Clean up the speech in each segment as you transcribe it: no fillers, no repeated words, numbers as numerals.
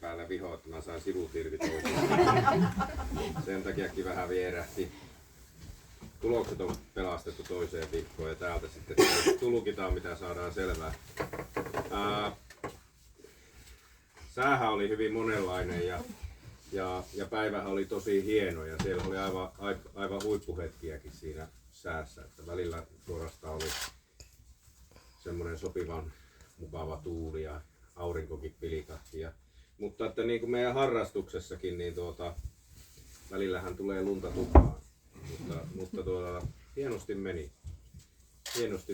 päällä vihoa, että mä sain sivut irti toisesta. Sen takiakin vähän vierähti. Tulokset on pelastettu toiseen viikkoon ja täältä sitten tulkitaan mitä saadaan selvää. Säähän oli hyvin monenlainen ja päivähän oli tosi hieno ja siellä oli aivan huippuhetkiäkin siinä säässä. Että välillä suorastaan oli semmoinen sopivan mukava tuuli ja aurinkokin pilikahti. Mutta että niin kuin meidän harrastuksessakin, niin välillähän tulee lunta tupaan. Mutta hienosti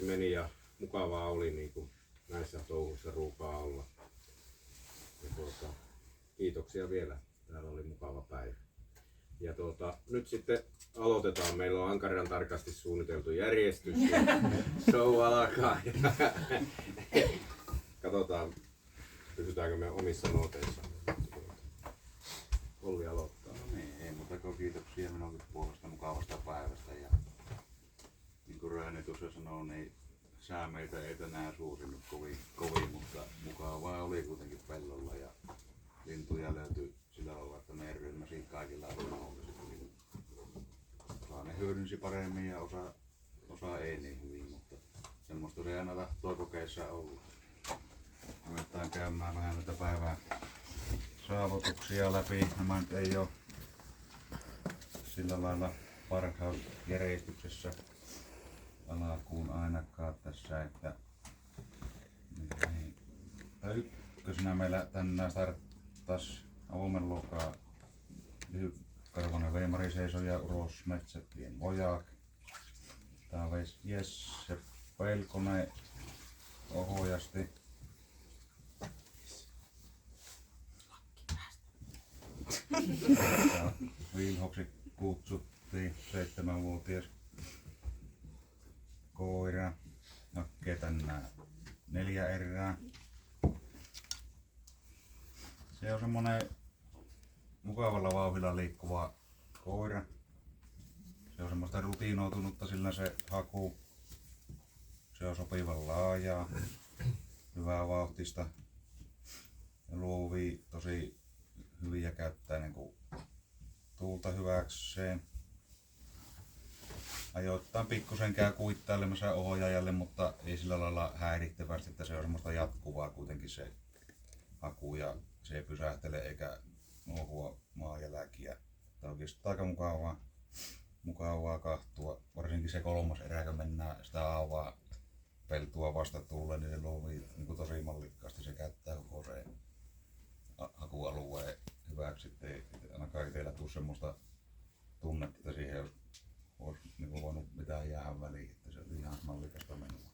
meni ja mukavaa oli niin kuin näissä touhuissa ruukaa olla. Ja kiitoksia vielä. Täällä oli mukava päivä. Ja nyt sitten aloitetaan. Meillä on ankaran tarkasti suunniteltu järjestys. Show alkaa. Katsotaan, pysytäänkö me omissa nooteissa. Olli aloittaa. No niin, ei muuta kuin kiitoksia minunkin puolesta mukavasta päivästä. Ja niin kuin Röhni tuossa sanoi, niin sää meitä ei tänään suusinut kovin, mutta mukavaa oli kuitenkin pellolla ja lintuja löytyi sillä lailla, että meidän ryhmäsi kaikilla oli mahdolliset. Osa ne hyödynsi paremmin ja osa ei niin hyvin, mutta semmoista se aina tahtoo kokeissa olla. Ruvetaan käymään vähän näitä päivän saavutuksia läpi. Nämä nyt ei ole sillä lailla parhausjärjestyksessä alkuun ainakaan tässä, että ykkösenä meillä tänään starttasi avomenluokkaa lyhytkarvoinen veimariseiso ja urosmetsätien ojak. Tää veisi Jesse Pelkonen ohojasti. Vilhoksi kutsuttiin 7-vuotias koira. Nakkee tänään 4 erää. Se on semmonen mukavalla vauhdilla liikkuva koira. Se on semmoista rutiinoutunutta, sillä se haku. Se on sopivan laajaa, hyvää vauhtista ja luovii tosi hyvin ja käyttää niin kuin tuulta hyväkseen. Ajoittain pikkusen käy kuittailemassa ohjaajalle, mutta ei sillä lailla häirittävästi, että se on semmoista jatkuvaa kuitenkin se haku ja se ei pysähtele eikä nuohua maajälkiä. Tämä on oikeastaan aika mukavaa kahtua, varsinkin se 3. erä, kun mennään sitä aavaa peltua vastatuulle, niin se luovii niin tosi mallikkaasti, se käyttää koko se hakualueen hyväksi, ettei ainakaan itsellä tule semmoista tunnetta, että siihen olisi niin voinut mitään jäädä väliin, että se oli ihan mallikasta menoa.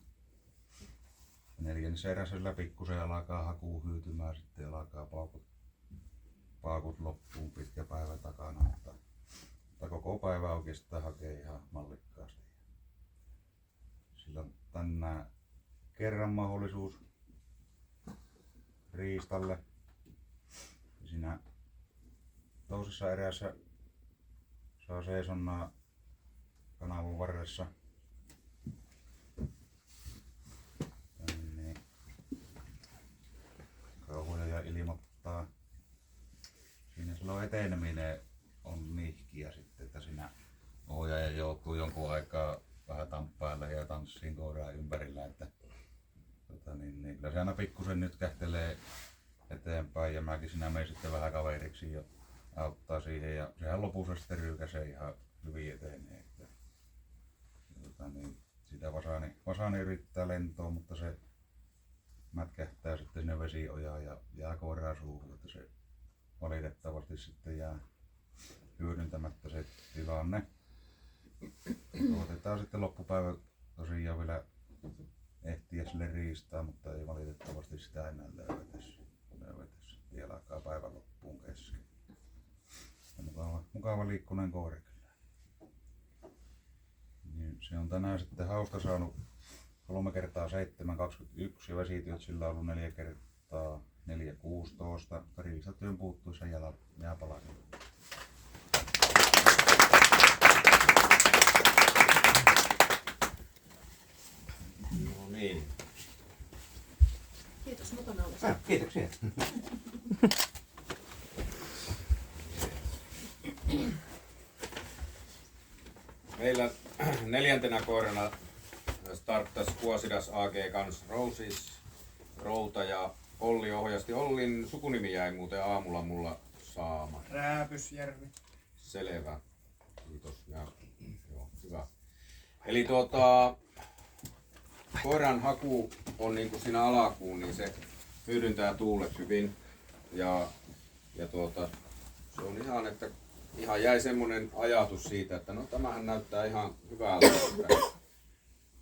4. erässä pikkusen alkaa haku hyytymään, sitten alkaa paukut loppuun pitkä päivä takana, mutta koko päivä oikeastaan hakee ihan mallikkaasti. Sillä on tänään kerran mahdollisuus riistalle. Siinä toisessa erässä saa seisonnaa kanavan varressa. Niin. Kauhoja ja ilmoittaa. Siinä silloin eteneminen on nihkiä sitten, että siinä ohjaaja joutuu jonkun aikaa vähän tamppailla ja tanssiin koiraa ympärillä, että kyllä se aina pikkusen nyt kähtelee eteenpäin ja mäkin siinä menen sitten vähän kaveriksi ja auttaa siihen ja sehän lopussa sitten ryykäsee ihan hyvin etenee. Että, sitä Vasani yrittää lentoa, mutta se mätkähtää sitten sinne vesiojaan ja jää koiraa suuhun, että se valitettavasti sitten jää hyödyntämättä se tilanne. Otetaan sitten loppupäivä tosiaan vielä ehtiä sille riistää, mutta ei valitettavasti sitä enää löydetä. Vielä alkaa päivän loppuun kesken. Mukava liikkunen koira kyllä. Niin se on tänään sitten hausta saanut 3 kertaa 7,21 ja vesityöt sillä on ollut 4 kertaa 4,16. Riistatyön puuttuessa jää palanen. No niin. Kiitos mukana ollesi. Kiitoksia. Meillä 4. koirana starttasi Kuosidas AG Guns Roses, Routa ja Olli ohjasti. Ollin sukunimi jäi muuten aamulla mulla saama. Rääpysjärvi. Selvä. Kiitos. Ja, joo, hyvä. Eli koiran haku on niin kuin siinä alakuun, niin se hyödyntää tuulet hyvin. Ja se on ihan jäi semmonen ajatus siitä, että no tämähän näyttää ihan hyvältä,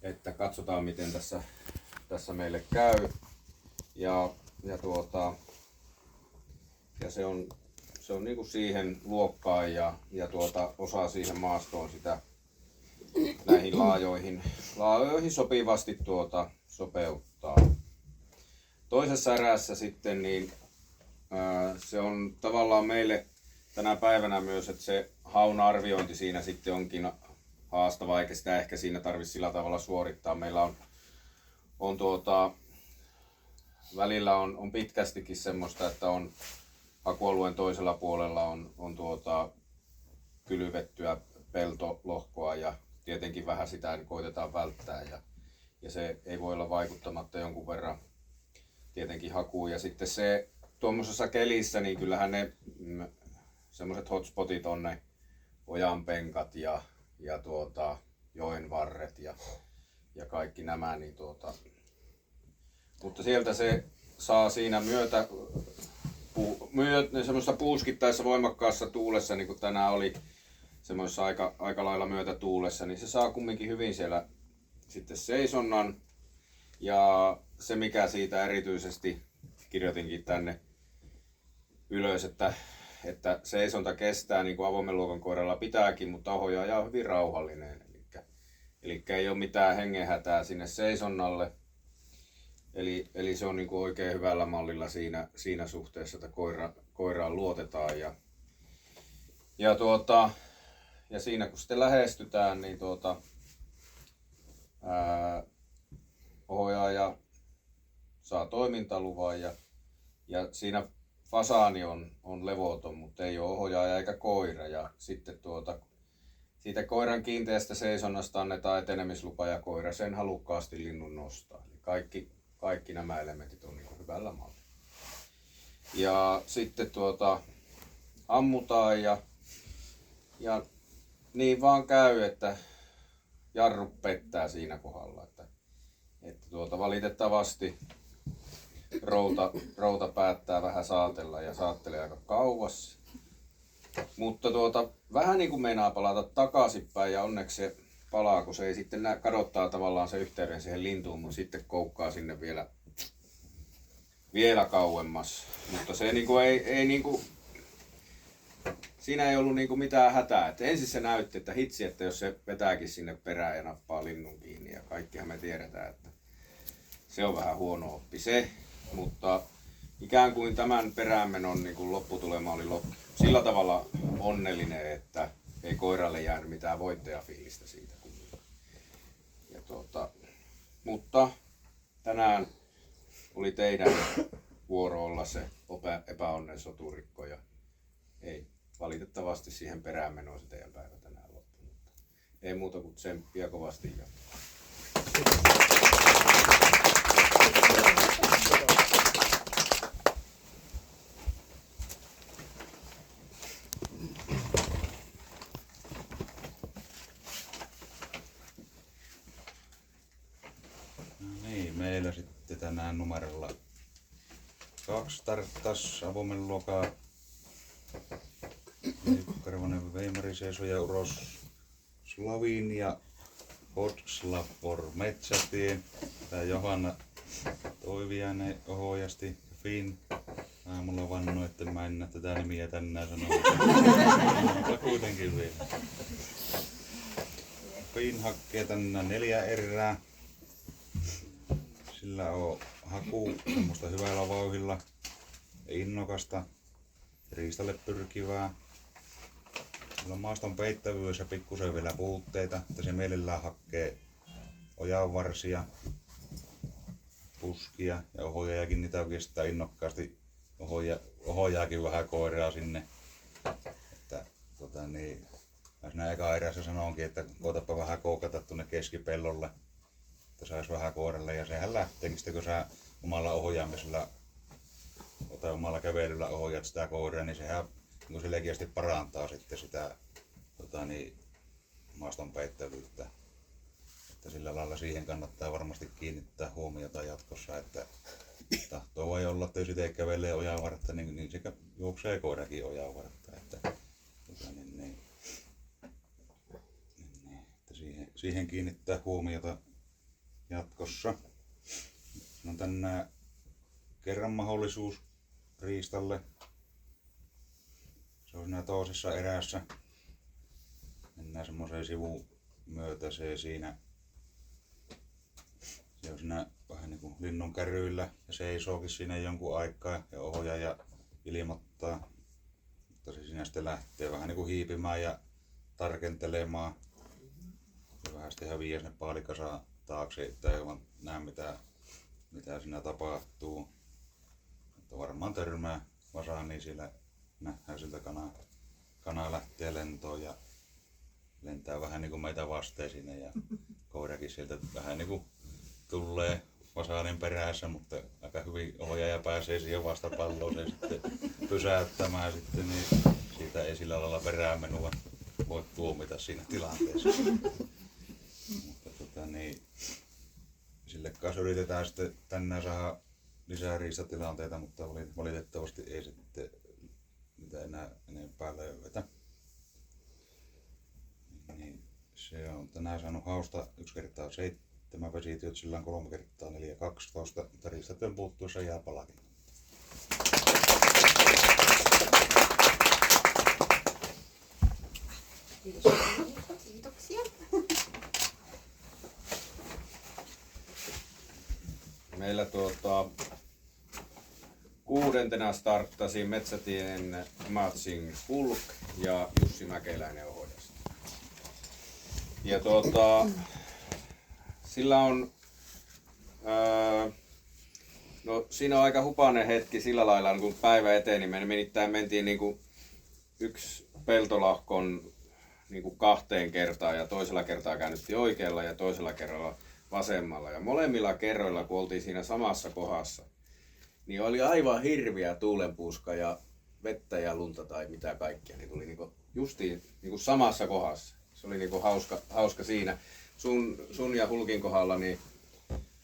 että katsotaan miten tässä meille käy. Ja se on niinku siihen luokkaan ja osaa siihen maastoon sitä näihin laajoihin sopivasti sopeuttaa. Toisessa erässä sitten niin se on tavallaan meille tänä päivänä myös, että se haun arviointi siinä sitten onkin haastava, eikä sitä ehkä siinä tarvitse sillä tavalla suorittaa. Meillä on välillä on pitkästikin semmoista, että on hakualueen toisella puolella on kylvettyä peltolohkoa ja tietenkin vähän sitä koitetaan välttää ja se ei voi olla vaikuttamatta jonkun verran tietenkin hakuun. Ja sitten se tuommoisessa kelissä, niin kyllähän ne semmoiset hotspotit on ne ojanpenkat ja joen varret ja kaikki nämä, niin mutta sieltä se saa siinä semmoisessa puuskittaessa voimakkaassa tuulessa, niin kuin tänään oli semmoisessa aika lailla myötätuulessa, niin se saa kumminkin hyvin siellä sitten seisonnan. Ja se mikä siitä erityisesti kirjoitinkin tänne ylös, että seisonta kestää niin kuin avoimen luokan koiralla pitääkin, mutta ohjaaja on hyvin rauhallinen. Eli ei ole mitään hengenhätää sinne seisonnalle. Eli se on niin kuin oikein hyvällä mallilla siinä suhteessa, että koiraan luotetaan. Ja siinä kun sitten lähestytään, niin ohjaaja saa toimintaluvan ja siinä fasaani on levoton, mutta ei ole ohjaaja eikä koira. Ja sitten siitä koiran kiinteästä seisonnasta annetaan etenemislupa ja koira sen halukkaasti linnun nostaa. Eli kaikki nämä elementit on niin kuin hyvällä mallilla. Ja sitten ammutaan ja niin vaan käy, että jarru pettää siinä kohdalla. Että valitettavasti routa päättää vähän saatella ja saattelee aika kauas. Mutta vähän niin kuin meinaa palata takaisinpäin ja onneksi se palaa, kun se ei sitten kadottaa tavallaan se yhteyden siihen lintuun, mutta sitten koukkaa sinne vielä kauemmas. Mutta se niinku ei niinku, siinä ei ollut niinku mitään hätää. Et ensin se näytti, että hitsi, että jos se vetääkin sinne perään ja nappaa linnun kiinni ja kaikkihan me tiedetään, että se on vähän huono oppi se. Mutta ikään kuin tämän peräänmenon niinku lopputulema oli sillä tavalla onnellinen, että ei koiralle jäänyt mitään voittajafiilistä siitä. Mutta tänään oli teidän vuoro olla se epäonnen soturikko ja ei valitettavasti siihen peräänmenoon se teidän päivä tänään loppunut. Ei muuta kuin tsemppiä kovasti. Meillä sitten tänään numerolla 2 starttas avoimen luokaa. Karvanen Veimari Seiso ja Uros Slavin ja Hodslapor Metsätie. Tää Johanna Toiviainen ohjasti. Finn aamulla vannoi, että mä en näe tätä nimiä tänään sanoa. Mutta kuitenkin vielä. Finn hakkee tänään 4 erää. Sillä on haku semmoista hyvällä vauhdilla, innokasta, riistalle pyrkivää. Sillä on maaston peittävyys ja pikkusen vielä puutteita, että se mielellään hakkee ojanvarsia, puskia ja ohjaajakin niitä oikeastaan innokkaasti ohjaakin vähän koiraa sinne. Että, Mä siinä eka erässä sanoinkin, että koetapa vähän koukata tuonne keskipellolle, että sais vähän koiralle ja sehän lähtee, sitten kun sä omalla ohjaamisella tai omalla kävelyllä ohjaat sitä koiraa, niin sehän niin selkeästi parantaa sitten sitä maaston peittävyyttä. Että sillä lailla siihen kannattaa varmasti kiinnittää huomiota jatkossa, että tahtoo voi olla, että jos itse kävelee ojanvartta, niin sekä juoksee koirakin ojanvartta. Että siihen kiinnittää huomiota jatkossa. No tänään kerran mahdollisuus riistalle. Se on siinä toisessa erässä. Mennään semmoiseen sivumyötäiseen siinä. Se on siinä vähän niin kuin linnun kärryillä ja seisookin siinä jonkun aikaa ja ohjaaja ilmoittaa. Mutta se siinä sitten lähtee vähän niin kuin hiipimään ja tarkentelemaan. Ja vähän sitten häviää sinne paalikasaan taakse, että ei vaan näe mitä siinä tapahtuu. Mutta varmaan törmää vasaan, niin siellä nähdään siltä kana lähtee lentoon ja lentää vähän niin kuin meitä vasteen sinne ja koirakin sieltä vähän niin kuin tulee vasaanin perässä, mutta aika hyvin ohjaaja pääsee siihen vastapalloon se sitten pysäyttämään sitten, niin siitä ei sillä lailla peräämenua voi tuomita siinä tilanteessa. Mutta sille kanssa yritetään sitten tänään saada lisää riistatilanteita, mutta valitettavasti ei sitten mitä enempää löydetä. Niin se on tänään saanut hausta 1x7 vesityöt, sillä on 3x4 12, mutta riistatyön puuttuessa jää palakin. Kiitoksia. Meillä 6. starttasi Metsätien Matching Hulk ja Jussi Mäkeläinen ohjasi. Ja sillä on no siinä on aika hupainen hetki sillä lailla, kun päivä eteni, me nimittäin mentiin niinku yksi peltolahkon niinku 2 kertaa ja toisella kertaa käännyttiin oikealla ja toisella kerralla vasemmalla. Ja molemmilla kerroilla, kun oltiin siinä samassa kohdassa, niin oli aivan hirviä tuulenpuuska ja vettä ja lunta tai mitä kaikkea. Niin tuli niinku justiin niinku samassa kohdassa. Se oli niinku hauska siinä. Sun ja Hulkin kohdalla niin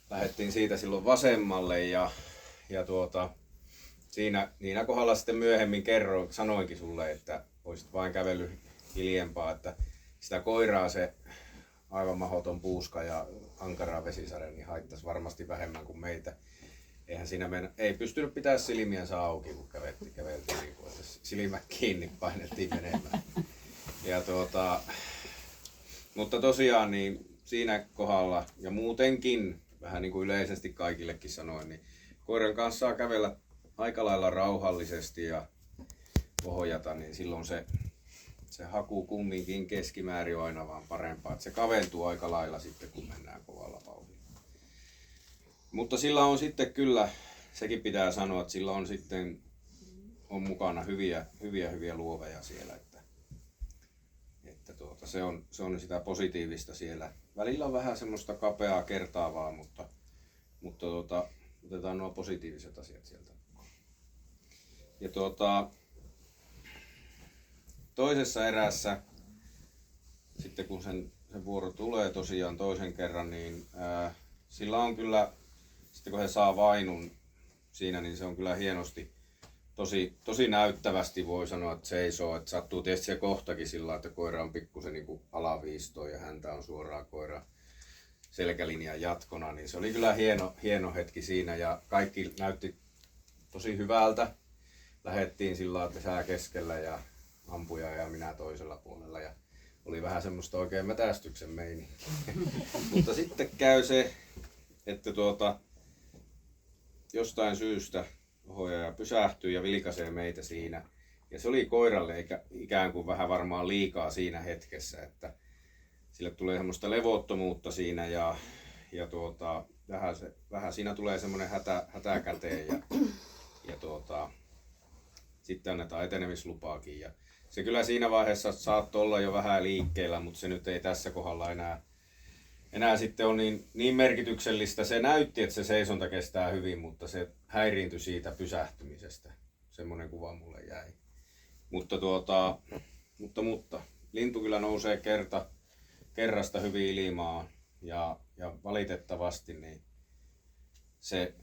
lähdettiin siitä silloin vasemmalle ja siinä kohdalla sitten myöhemmin sanoinkin sulle, että olisit vain kävellyt hiljempaa, että sitä koiraa se aivan mahdoton puuska ja ankara vesisade niin haittaisi varmasti vähemmän kuin meitä. Eihän siinä ei pystynyt pitää silmiänsä auki, kun käveltiin niin kuin, että silmät kiinni painettiin menemään. Ja mutta tosiaan niin siinä kohdalla ja muutenkin, vähän niin kuin yleisesti kaikillekin sanoin, niin koiran kanssa saa kävellä aika lailla rauhallisesti ja ohjata, niin silloin se haku kumminkin keskimäärin on aina vaan parempaa. Että se kaventuu aika lailla sitten, kun mennään kovalla vauhdilla. Mutta sillä on sitten kyllä, sekin pitää sanoa, että sillä on sitten mukana hyviä luoveja siellä. Että se on sitä positiivista siellä. Välillä on vähän semmoista kapeaa kertaavaa, mutta otetaan nuo positiiviset asiat sieltä. Ja toisessa erässä, sitten kun sen vuoro tulee tosiaan toisen kerran, niin sillä on kyllä, sitten kun he saa vainun siinä, niin se on kyllä hienosti, tosi näyttävästi voi sanoa, että seisoo. Että sattuu tietysti se kohtakin sillä, että koira on pikkusen niin kuin alaviistoon ja häntä on suoraan koira selkälinjan jatkona, niin se oli kyllä hieno hetki siinä ja kaikki näytti tosi hyvältä. Lähettiin sillä, että sää keskellä ja ampuja ja minä toisella puolella ja oli vähän semmoista oikein mätästyksen meininkiä. Mutta sitten käy se, että jostain syystä ohjaaja pysähtyy ja vilkaisee meitä siinä. Ja se oli koiralle ikään kuin vähän varmaan liikaa siinä hetkessä, että sille tulee semmoista levottomuutta siinä ja vähän siinä tulee semmoinen hätä käteen ja sitten annetaan etenemislupaakin. Ja se kyllä siinä vaiheessa saattoi olla jo vähän liikkeellä, mutta se nyt ei tässä kohdalla enää sitten on niin merkityksellistä. Se näytti, että se seisonta kestää hyvin, mutta se häiriintyi siitä pysähtymisestä. Semmoinen kuva mulle jäi. Mutta lintu kyllä nousee kerrasta hyvin ilmaan ja valitettavasti niin se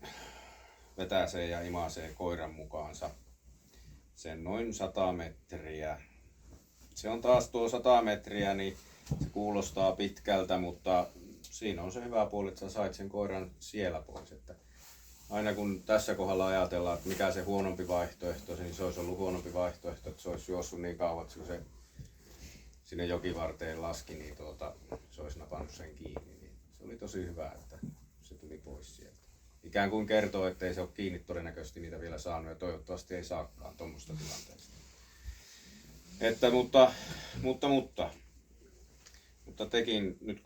vetäsee ja imasee koiran mukaansa sen noin 100 metriä. Se on taas tuo 100 metriä, niin se kuulostaa pitkältä, mutta siinä on se hyvä puoli, että sä sait sen koiran siellä pois. Että aina kun tässä kohdalla ajatellaan, että mikä se huonompi vaihtoehto, niin se olisi ollut huonompi vaihtoehto, että se olisi juossut niin kauan, että kun se sinne jokivarteen laski, niin se olisi napannut sen kiinni. Niin se oli tosi hyvä, että se tuli pois sieltä. Ikään kuin kertoo, että ei se ole kiinni todennäköisesti niitä vielä saanut ja toivottavasti ei saakaan tuommoista tilanteesta. Että, mutta tekin nyt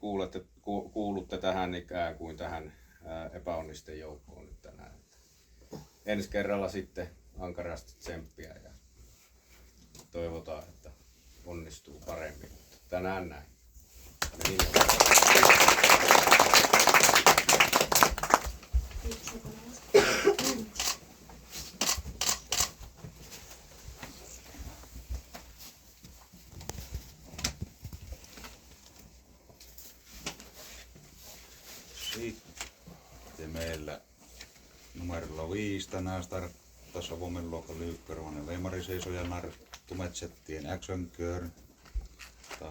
kuulutte tähän ikään kuin tähän epäonnisten joukkoon nyt tänään. Ensi kerralla sitten ankarasti tsemppiä ja toivotaan, että onnistuu paremmin. Mutta tänään näin. Sitten meillä numerolla 5 tänään starttasi avoimen luokan Lyykkäruonen Veimariseisoja Narttu Metsättien Action Girl.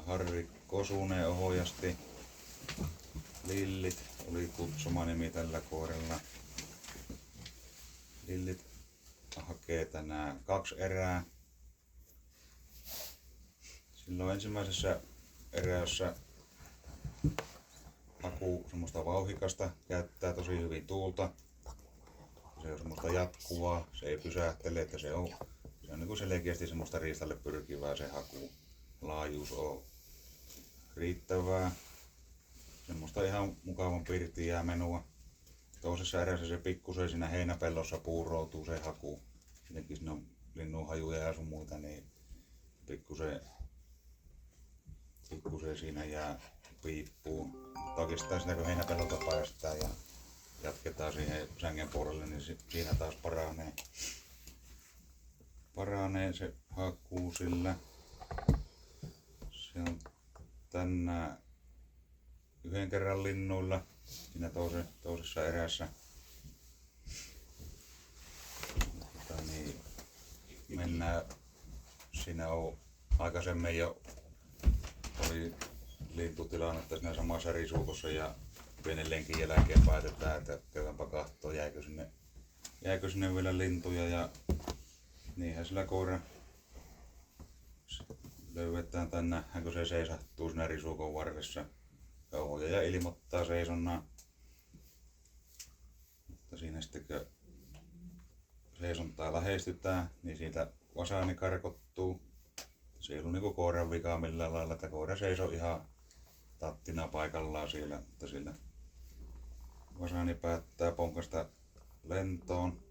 Harri Kosunen ohjasti. Lillit oli kutsuma nimi tällä koiralla. Lillit hakee tänään 2 erää. Silloin ensimmäisessä erässä haku semmoista vauhikasta, käyttää tosi hyvin tuulta. Se on semmoista jatkuvaa, se ei pysähtele, että se on niin kuin selkeästi semmoista riistalle pyrkivää se haku. Laajuus on riittävää. Semmoista ihan mukavan pirtiää menua. Toisessa erässä se pikkusen siinä heinäpellossa puuroutuu se haku. Siinäkin siinä on linnunhajuja ja sun muita, niin pikkusen siinä jää piippuun. Mutta oikeastaan sitä kun heinäpellolta päästään ja jatketaan siihen sängen puolelle, niin siinä taas paranee se haku sillä. Se on tänään 1 kerran linnuilla siinä toisessa erässä. Niin mennään, siinä on aikaisemmin jo oli lintutilannetta siinä samassa risuukossa ja pienen lenkin jälkeen päätetään, että käydäänpä kahtoo, jäikö sinne vielä lintuja ja niinhän sillä koira löydetään tänne, kun se seisahtuu siinä risuukon varressa. Ohjaaja ilmoittaa seisonnan. Mutta siinä sitten kun seisontaa lähestytään, niin siitä vasaani karkottuu. Se ei ollut niinku koiran vika millään lailla, että koira seisoi ihan tattina paikallaan siellä, mutta sillä vasaani päättää ponkasta lentoon.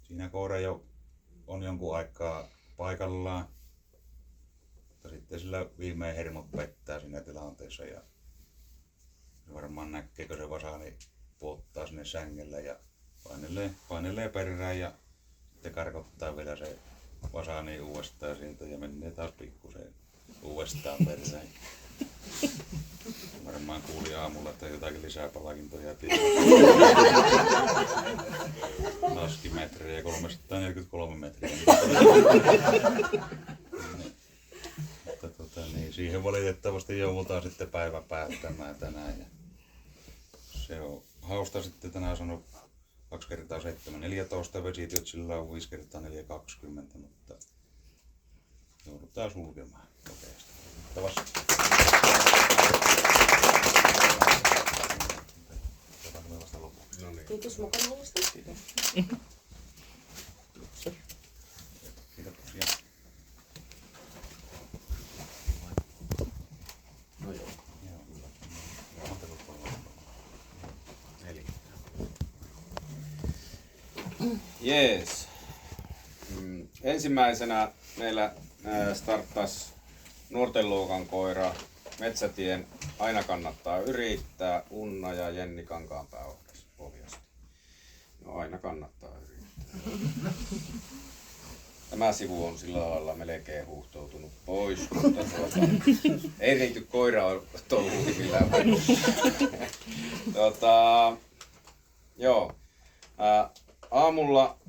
Siinä koira jo on jonkun aikaa paikallaan, mutta sitten sillä viimein hermot pettää siinä tilanteessa ja varmaan näkeekö se vasaani puottaa sinne sängellä ja painelee perään ja sitten karkottaa vielä se vasaani uudestaan siitä ja menee taas pikkusen uudestaan perään. Varmaan kuuli aamulla, että jotakin lisää palkintoja laskimetrejä 343 metriä. Mutta niin, siihen valitettavasti joudutaan sitten päivä päättämään tänään. Ja se on hausta sitten tänään sanonut 2 kertaa 7, 14 vesityöt, sillä on 5 kertaa 4, 20, mutta joudutaan sulkemaan nopeasti. Kiitos mukana olosta. Kiitoksia. No joo. Jees. ensimmäisenä meillä starttasi nuorten luokan koira Metsätien Aina kannattaa yrittää, Unna ja Jenni Kankaanpää ohjasti. No aina kannattaa yrittää. Tämä sivu on sillä lailla melkein huuhtoutunut pois, mutta ei liity koiraa touhuihin millään joo. Aamulla,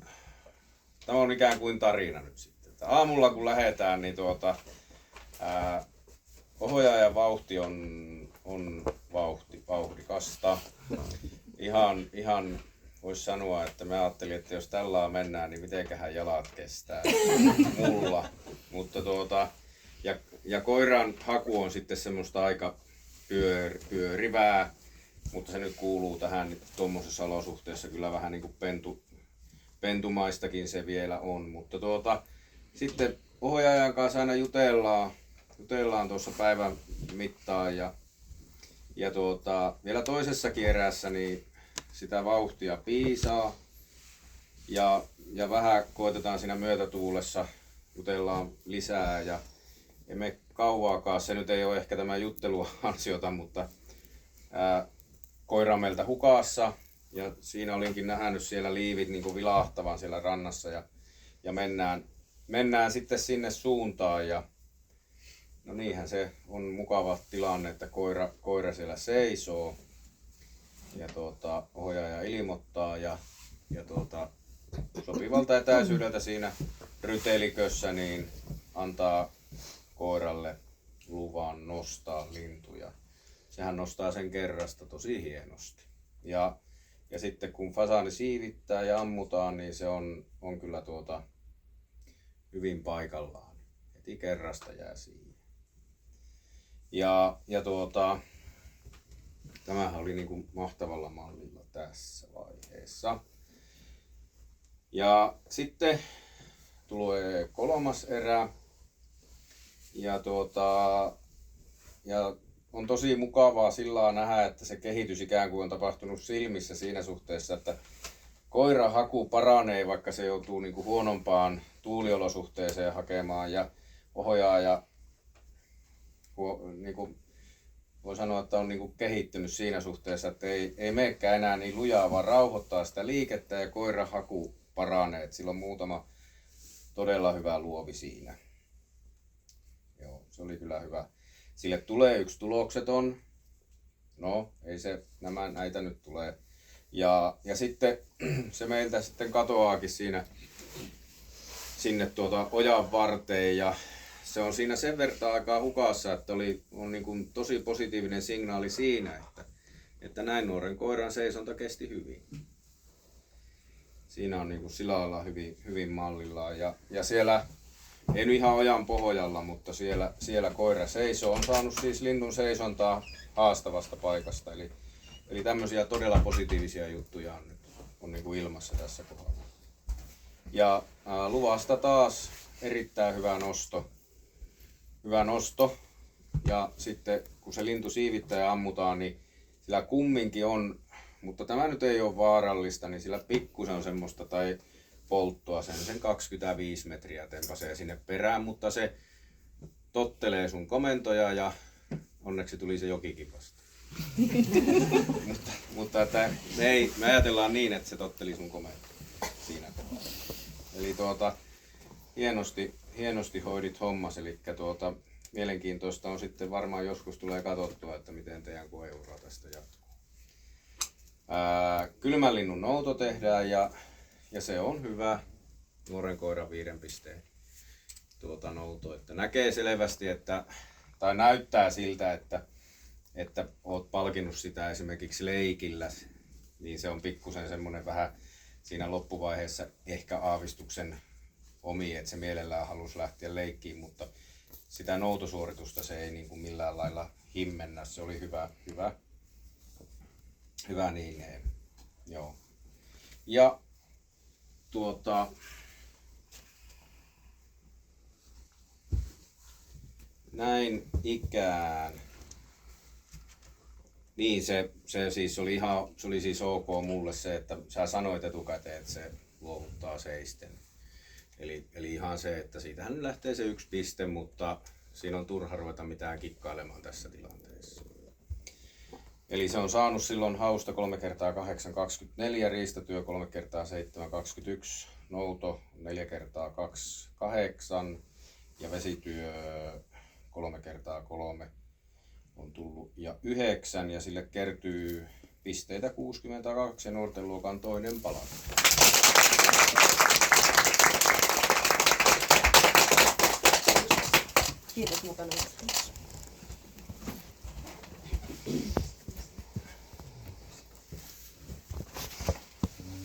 tämä on ikään kuin tarina nyt sitten. Aamulla kun lähdetään, niin ohjaajan vauhti on vauhdikasta. Ihan voisi sanoa, että mä ajattelin, että jos tällä mennään, niin mitenköhän jalat kestää mulla. Mutta ja koiran haku on sitten semmoista aika pyörivää, mutta se nyt kuuluu tähän tuommoisessa olosuhteessa kyllä vähän niin kuin pentumaistakin se vielä on. Mutta sitten ohjaajan kanssa aina jutellaan tuossa päivän mittaan ja vielä toisessakin erässä niin sitä vauhtia piisaa ja vähän koetetaan siinä myötätuulessa, jutellaan lisää ja emme kauaakaan, se nyt ei ole ehkä tämä juttelu ansiota, mutta koira meiltä hukassa ja siinä olinkin nähnyt siellä liivit niin kuin vilahtavan siellä rannassa ja mennään sitten sinne suuntaan ja no niinhän se on mukava tilanne, että koira siellä seisoo ja ohjaaja ilmoittaa ja sopivalta etäisyydeltä siinä rytelikössä niin antaa koiralle luvan nostaa lintuja. Sehän nostaa sen kerrasta tosi hienosti. Ja sitten kun fasaani siivittää ja ammutaan, niin se on kyllä hyvin paikallaan. Heti kerrasta jää siihen. Ja tämähän oli niin kuin mahtavalla mallilla tässä vaiheessa. Ja sitten tulee kolmas erä. Ja on tosi mukavaa sillä nähdä, että se kehitys ikään kuin on tapahtunut silmissä siinä suhteessa, että koiran haku paranee, vaikka se joutuu niin kuin huonompaan tuuliolosuhteeseen hakemaan ja ohjaaja niin kuin voi sanoa, että on niin kuin kehittynyt siinä suhteessa, että ei menekään enää niin lujaa, vaan rauhoittaa sitä liikettä ja koiran haku paranee. Että sillä on muutama todella hyvä luovi siinä. Joo, se oli kyllä hyvä. Sille tulee yksi tulokseton. No, ei se, näitä nyt tulee. Ja sitten se meiltä sitten katoaakin sinne ojan varteen ja se on siinä sen verran aikaa hukassa, että on niin kuin tosi positiivinen signaali siinä, että näin nuoren koiran seisonta kesti hyvin. Siinä on niin kuin sillä lailla hyvin mallillaan ja siellä, ei nyt ihan ojan pohjalla, mutta siellä koira seisoo. On saanut siis linnun seisontaa haastavasta paikasta, eli tämmöisiä todella positiivisia juttuja on niin kuin ilmassa tässä kohdalla. Ja luvasta taas erittäin hyvä nosto. Ja sitten kun se lintu siivittää ja ammutaan, niin sillä kumminkin on, mutta tämä nyt ei ole vaarallista, niin sillä pikkusen on semmoista tai polttoa sen 25 metriä tempasee sinne perään, mutta se tottelee sun komentoja ja onneksi tuli se jokikin vasta. mutta että me ajatellaan niin, että se totteli sun komentoja siinä kohdassa. Eli hienosti hoidit hommas, eli mielenkiintoista on sitten varmaan joskus tulee katsottua, että miten teidän koeura tästä jatkuu. Kylmän linnun nouto tehdään ja se on hyvä nuoren koiran 5 pisteen nouto, että näkee selvästi, tai näyttää siltä, että oot palkinnut sitä esimerkiksi leikillä, niin se on pikkusen semmoinen vähän siinä loppuvaiheessa ehkä aavistuksen omi, että se mielellään halusi lähteä leikkiin, mutta sitä noutosuoritusta se ei niin kuin millään lailla himmennä. Se oli hyvä niin. Joo. Ja näin ikään. Niin se siis oli siis ok mulle se, että sä sanoit etukäteen, että se luovuttaa seisten. Eli ihan se, että siitähän nyt lähtee se 1 piste, mutta siinä on turha ruveta mitään kikkailemaan tässä tilanteessa. Eli se on saanut silloin hausta 3 kertaa 8, 24, riistatyö 3 kertaa 7, 21, nouto 4 kertaa 2, 8 ja vesityö 3 kertaa 3 on tullut ja 9 ja sille kertyy pisteitä 62 ja nuorten luokan toinen palkinto. Kiitos mukana olemasta.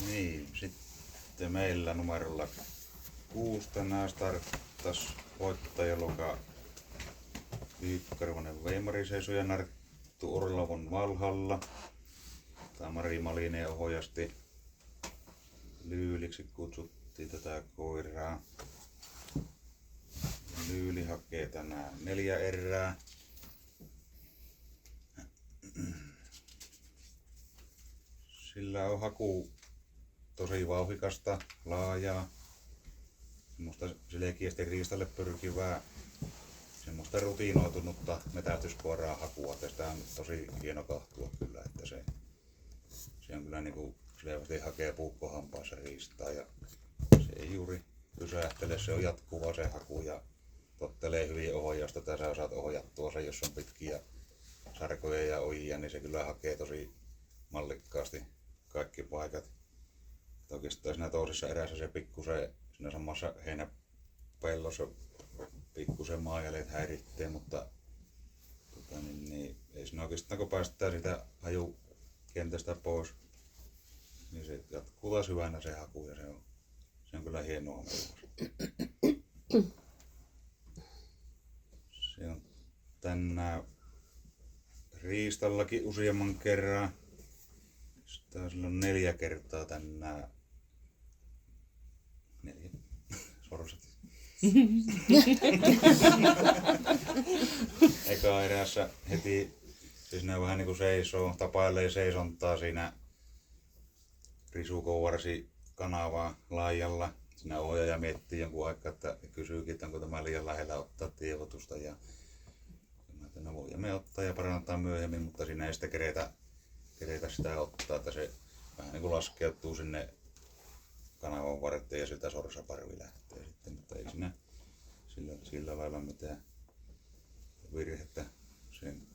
Niin, sitten meillä numerolla 6 tänään starttas voittajaluoka Ykkarvonen Veimari seisoja Narttu Orlavon Valhalla. Tamari Malinen ohjasti Lyyliksi kutsuttiin tätä koiraa. Lyyli hakee tänään 4 erää. Sillä on haku tosi vauhikasta, laajaa, semmoista selkeästi riistalle pyrkivää, semmoista rutiinoitunutta metästyskoiraa hakua. Tästä on tosi hieno kahtua kyllä, että se on kyllä niinku selvästi hakee puukkohampaassa riistaa ja se ei juuri pysähtele, se on jatkuva se haku ja tottelee hyvin ohjausta. Tässä osaat ohjattua se, jos on pitkiä sarkoja ja ojia, niin se kyllä hakee tosi mallikkaasti kaikki paikat. Oikeastaan siinä toisessa erässä se pikkusen siinä samassa heinäpellossa pikkusen maajäljet häiritsee, mutta niin, ei siinä oikeastaan kun päästään sitä hajukentästä pois, niin se jatkuu taas hyvänä se haku ja se on kyllä hienoa melua. Se on tänään riistallakin useamman kerran. Sillä on 4 kertaa tänään. 4 sorsat. Eka erässä heti, siis ne vähän niinku seisoo, tapailee seisontaa siinä risukouvarsi kanavaa laajalla. Siinä ohjaaja miettii jonkun aikaa, että kysyykin, että onko tämä liian lähellä ottaa tievotusta. Ja no voimme ottaa ja parantaa myöhemmin, mutta siinä ei sitten keretä sitä ottaa, että se vähän niin kuin laskeutuu sinne kanavan varteen ja siltä sorsaparvi lähtee sitten, mutta ei siinä sillä lailla mitään virhettä sen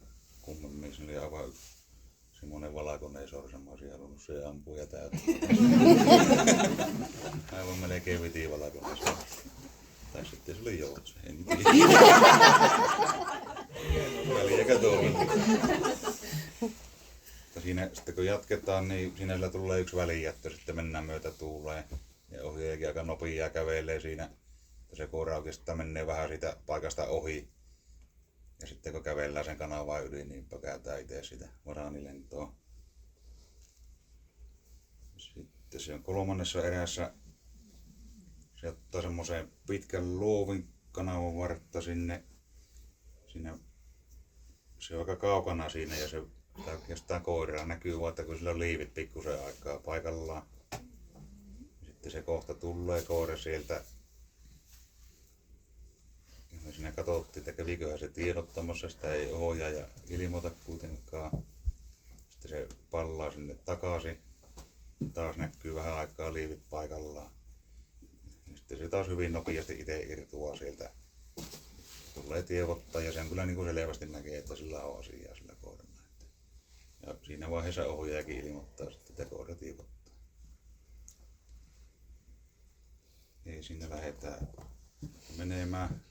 kummemmin. Siinä oli aivan yksi semmoinen valkoinen sorsa, mä olisin halunnut se ampua ja täyttää. Aivan melkein viti valkoinen sorsa. Tai sitten se oli joutse, en tiedä. Väliäkä toiminut. Siinä sitten kun jatketaan, niin siinä tulee yksi välijättö, sitten mennään myötätuuleen ja ohjaajakin aika nopeaa kävelee siinä. Se koira oikeastaan menee vähän siitä paikasta ohi. Ja sitten kun kävellään sen kanavan yli, niin pökätään itse sitä varaanilentoa. Sitten se on 3. erässä. Se ottaa semmoisen pitkän luovin kanavan vartta sinne. Siinä se on aika kaukana siinä ja se oikeastaan koiraa näkyy vaan, että kun sillä on liivit pikkusen aikaa paikallaan. Sitten se kohta tulee koira sieltä. Ja me siinä katsottiin, että käviköhän se tiedottamassa, sitä ei ohjaaja ilmoita kuitenkaan. Sitten se pallaa sinne takaisin. Taas näkyy vähän aikaa liivit paikallaan. Ja sitten se taas hyvin nopeasti itse irtoaa sieltä. Tulee tiedottaa ja sen kyllä niin kuin selvästi näkee, että sillä on asiaa sillä koiralla. Ja siinä vaiheessa ohjaajakin ilmoittaa sitten, että koira tiivottaa. Ei siinä lähdetään menemään.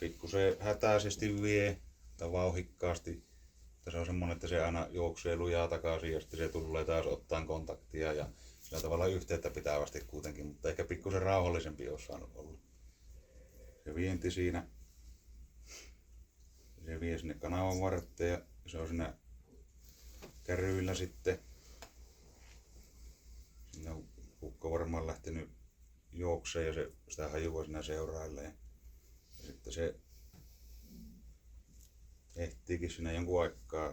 Pikkusen hätäisesti vie tai vauhikkaasti. Se on semmoinen, että se aina juoksee lujaa takaisin ja sitten se tulee taas ottaa kontaktia ja sillä tavalla yhteyttä pitävästi kuitenkin, mutta ehkä pikkusen rauhallisempi olisi saanut olla. Se vienti siinä. Se vie sinne kanavan varteen ja se on siinä kärryillä sitten. Siinä on kukko varmaan lähtenyt juokseen ja se sitä hajua siinä seurailee. Ja sitten se ehtiikin siinä jonkun aikaa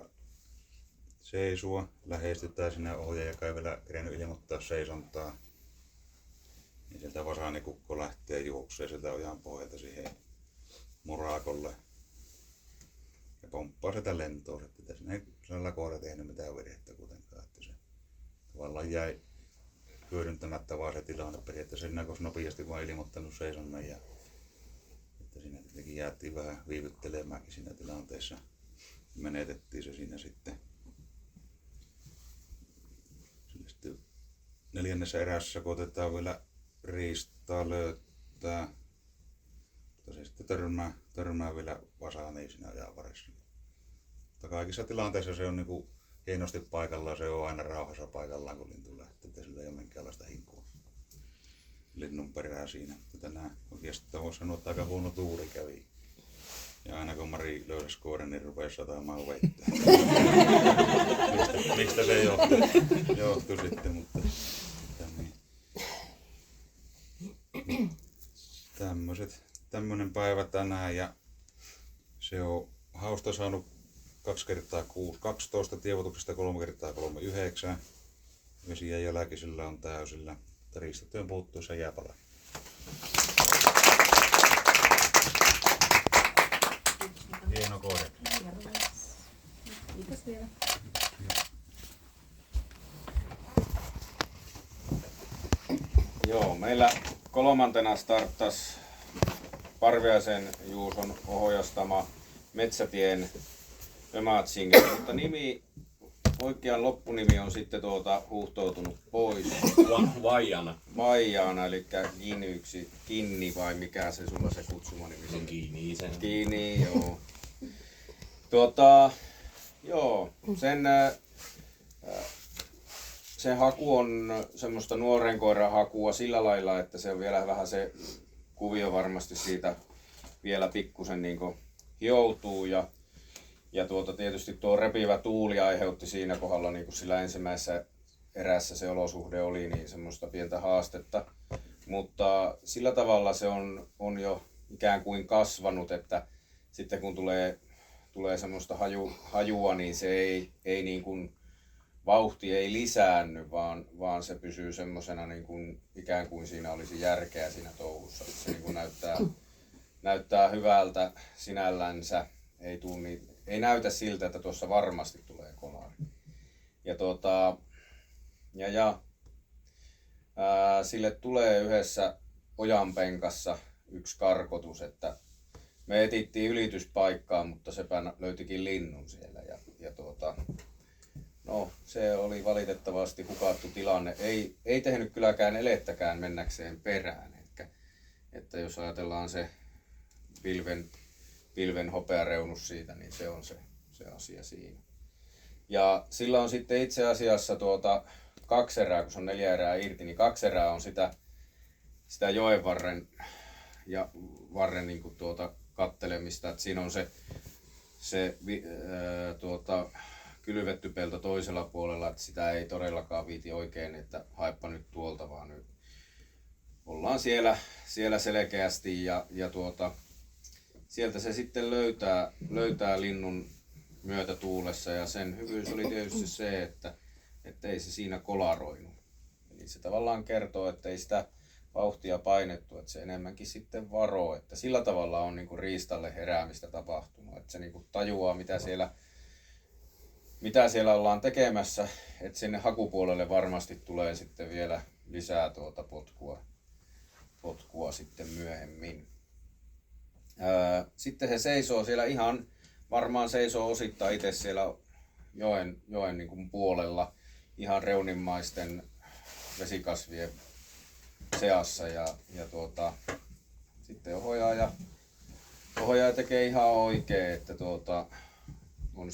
seisua. Lähestytään sinne ohjaaja, joka ei vielä kerennyt ilmoittaa seisontaa. Ja sieltä vasaanikukko lähtee juoksee sieltä ojan pohjalta siihen murakolle. Ja pomppaa sitä lentoon. Että tässä ei sillä koira tehnyt mitään virhettä kuitenkaan. Että se tavallaan jäi hyödyntämättä vaan se tilanne periaatteessa. Siinä kun nopeasti vaan ilmoittanut seisonnan. Ja että siinä tietenkin jäätiin vähän viivyttelemäänkin siinä tilanteessa. Menetettiin se siinä sitten. Sitten neljännessä erässä koitetaan vielä riistaa löytää. Mutta se sitten törmää vielä Vasaniin siinä ajanvarressa. Mutta kaikissa tilanteissa se on niinku hienosti paikallaan, se on aina rauhassa paikallaan kun lintu lähtee, että sillä ei ole minkäänlaista hinkua linnun perää siinä. Tänään oikeastaan voisi sanoa, että aika huono tuuri kävi. Ja aina kun Mari löysäsi koiran, niin rupesi satamaan vettä. mistä se johtui sitten, mutta tämmönen päivä tänään ja se on hausta saanut 2 kertaa 6, 12 tievotuksesta 3 kertaa 3, 9. Vesi ja jälkisellä on täysillä. Riistatyön puuttuessa jääpala. Hieno koira. Kiitos vielä. Joo, meillä kolmantena starttasi Parviaisen Juuson ohjastama Metsätien Ömatsinger, mutta oikean loppunimi on sitten huuhtoutunut pois. Vaijaana, eli Kinni vai mikä se sulla se kutsumanimi on? Kinni, joo. Joo, se haku on semmoista nuoren koiran hakua sillä lailla, että se on vielä vähän se kuvio varmasti siitä vielä pikkusen niinku hioutuu ja tietysti tuo repivä tuuli aiheutti siinä kohdalla niin kuin sillä ensimmäisessä erässä se olosuhde oli niin semmoista pientä haastetta, mutta sillä tavalla se on jo ikään kuin kasvanut, että sitten kun tulee semmoista hajua, niin se ei niin kuin vauhti ei lisäänny, vaan se pysyy semmoisena niin kuin ikään kuin siinä olisi järkeä siinä touhussa. Se niin kuin näyttää hyvältä sinällänsä, ei näytä siltä, että tuossa varmasti tulee kolari. Sille tulee yhdessä ojanpenkassa yksi karkotus, että me etittiin ylityspaikkaa, mutta sepä löytikin linnun siellä. No, se oli valitettavasti hukattu tilanne. Ei tehnyt kylläkään elettäkään mennäkseen perään. Että jos ajatellaan se pilven hopeareunus siitä, niin se on se asia siinä. Ja sillä on sitten itse asiassa 2 erää, kun se on 4 erää irti, niin 2 erää on sitä joenvarren ja varren niin kuin kattelemista. Että siinä on se kylvetty pelto toisella puolella, että sitä ei todellakaan viiti oikein, että haeppa nyt tuolta, vaan nyt ollaan siellä selkeästi ja sieltä se sitten löytää linnun myötätuulessa ja sen hyvyys oli tietysti se, että ei se siinä kolaroinut. Eli se tavallaan kertoo, että ei sitä vauhtia painettu, että se enemmänkin sitten varoo, että sillä tavalla on niin kuin riistalle heräämistä tapahtunut, että se niin kuin tajuaa mitä siellä ollaan tekemässä, että sinne hakupuolelle varmasti tulee sitten vielä lisää potkua sitten myöhemmin. Sitten se seisoo siellä varmaan seisoo osittain itse siellä joen niin kuin puolella ihan reunimmaisten vesikasvien seassa ja sitten ohjaaja tekee ihan oikein, että on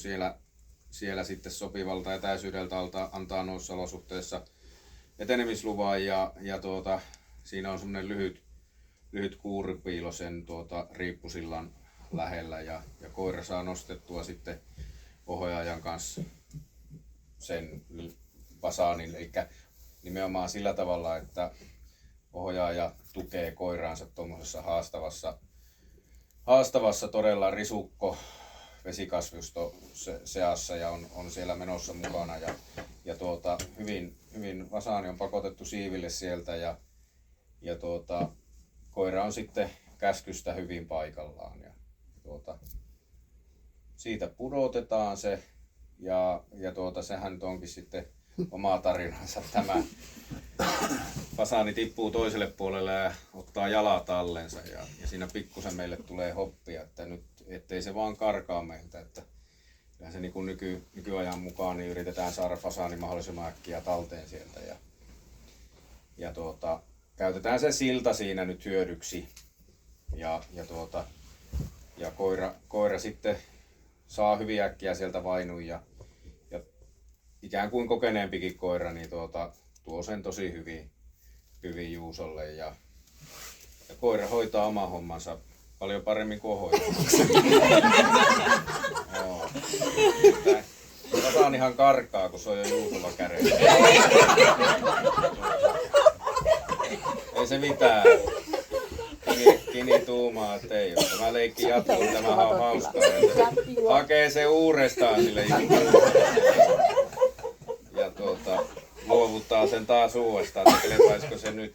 siellä sitten sopivalta etäisyydeltä antaa noissa olosuhteissa etenemisluvan ja siinä on semmoinen lyhyt kuuripiilo sen riippusillan lähellä ja koira saa nostettua sitten ohjaajan kanssa sen fasaanin, eli nimenomaan sillä tavalla, että ohjaaja tukee koiraansa tuommoisessa haastavassa todella risukko vesikasvusto seassa ja on siellä menossa mukana ja hyvin Vasaani on pakotettu siiville sieltä ja ja koira on sitten käskystä hyvin paikallaan. Ja, siitä pudotetaan se ja sehän nyt onkin sitten oma tarinansa tämä. Fasaani tippuu toiselle puolelle ja ottaa jalat allensa ja siinä pikkusen meille tulee hoppia, että nyt ettei se vaan karkaa meiltä, että kyllähän se niin kuin nykyajan mukaan niin yritetään saada fasaani mahdollisimman äkkiä talteen sieltä ja käytetään se silta siinä nyt hyödyksi ja koira sitten saa hyvin äkkiä sieltä vainun ja ikään kuin kokeneempikin koira niin tuo sen tosi hyvin Juusolle ja koira hoitaa oman hommansa paljon paremmin kuin hoitaa. Joo. Fasaanihan karkaa, kun se on jo Juusolla kädellä. Ei se mitään. Kini tuumaa, että ei, jos tämä leikki jatkuu, tämä on hauskaa. Hakee se uudestaan sille Juusolle. Ja luovuttaa sen taas uudestaan, että kelpaisko se nyt.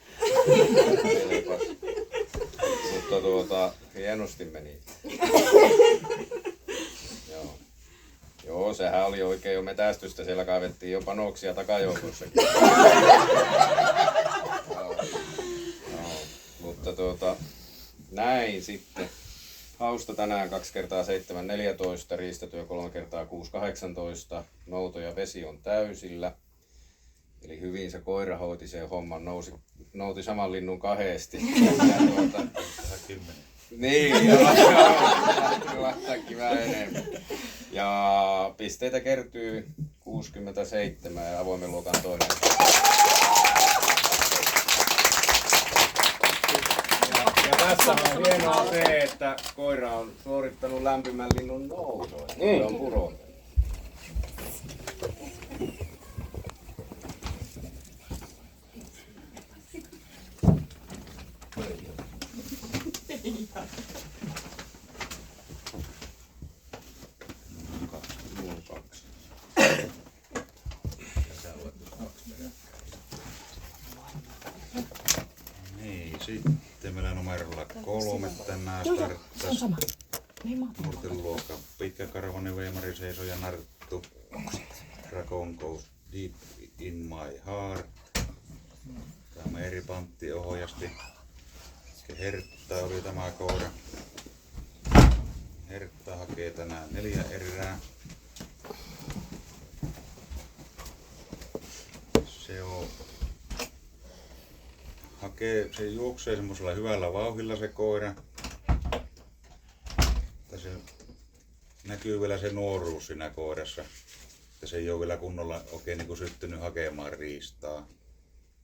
Mutta hienosti meni. Joo, sehän oli oikein jo metästystä, siellä kaivettiin jo panoksia takajoukossakin. Mutta näin sitten. Hausta tänään 2 kertaa 7, 14, riistatyö 3 kertaa 6, 18, nouto ja vesi on täysillä. Eli hyvin se koira hoiti sen homman, nouti saman linnun kahdesti. Niin, lähtääkin vähän enemmän. Ja pisteitä kertyy 67 ja avoimen luokan toinen. Ja tässä on hienoa se, että koira on suorittanut lämpimän linnun noutoa. Se on purotettu. Niin, sitten meillä numerolla 3 tänään starttasi nuorten luokan pitkäkarvainen veemari seisoja narttu. Dragon Goes Deep in My Heart. Tämä eri pantti ohjasti. Hertta oli tämä koira. Hertta hakee tänään 4 erää. Se juoksee semmoisella hyvällä vauhdilla se koira. Se näkyy vielä se nuoruus siinä koirassa. Että se ei ole vielä kunnolla oikein niin kuin syttynyt hakemaan riistaa.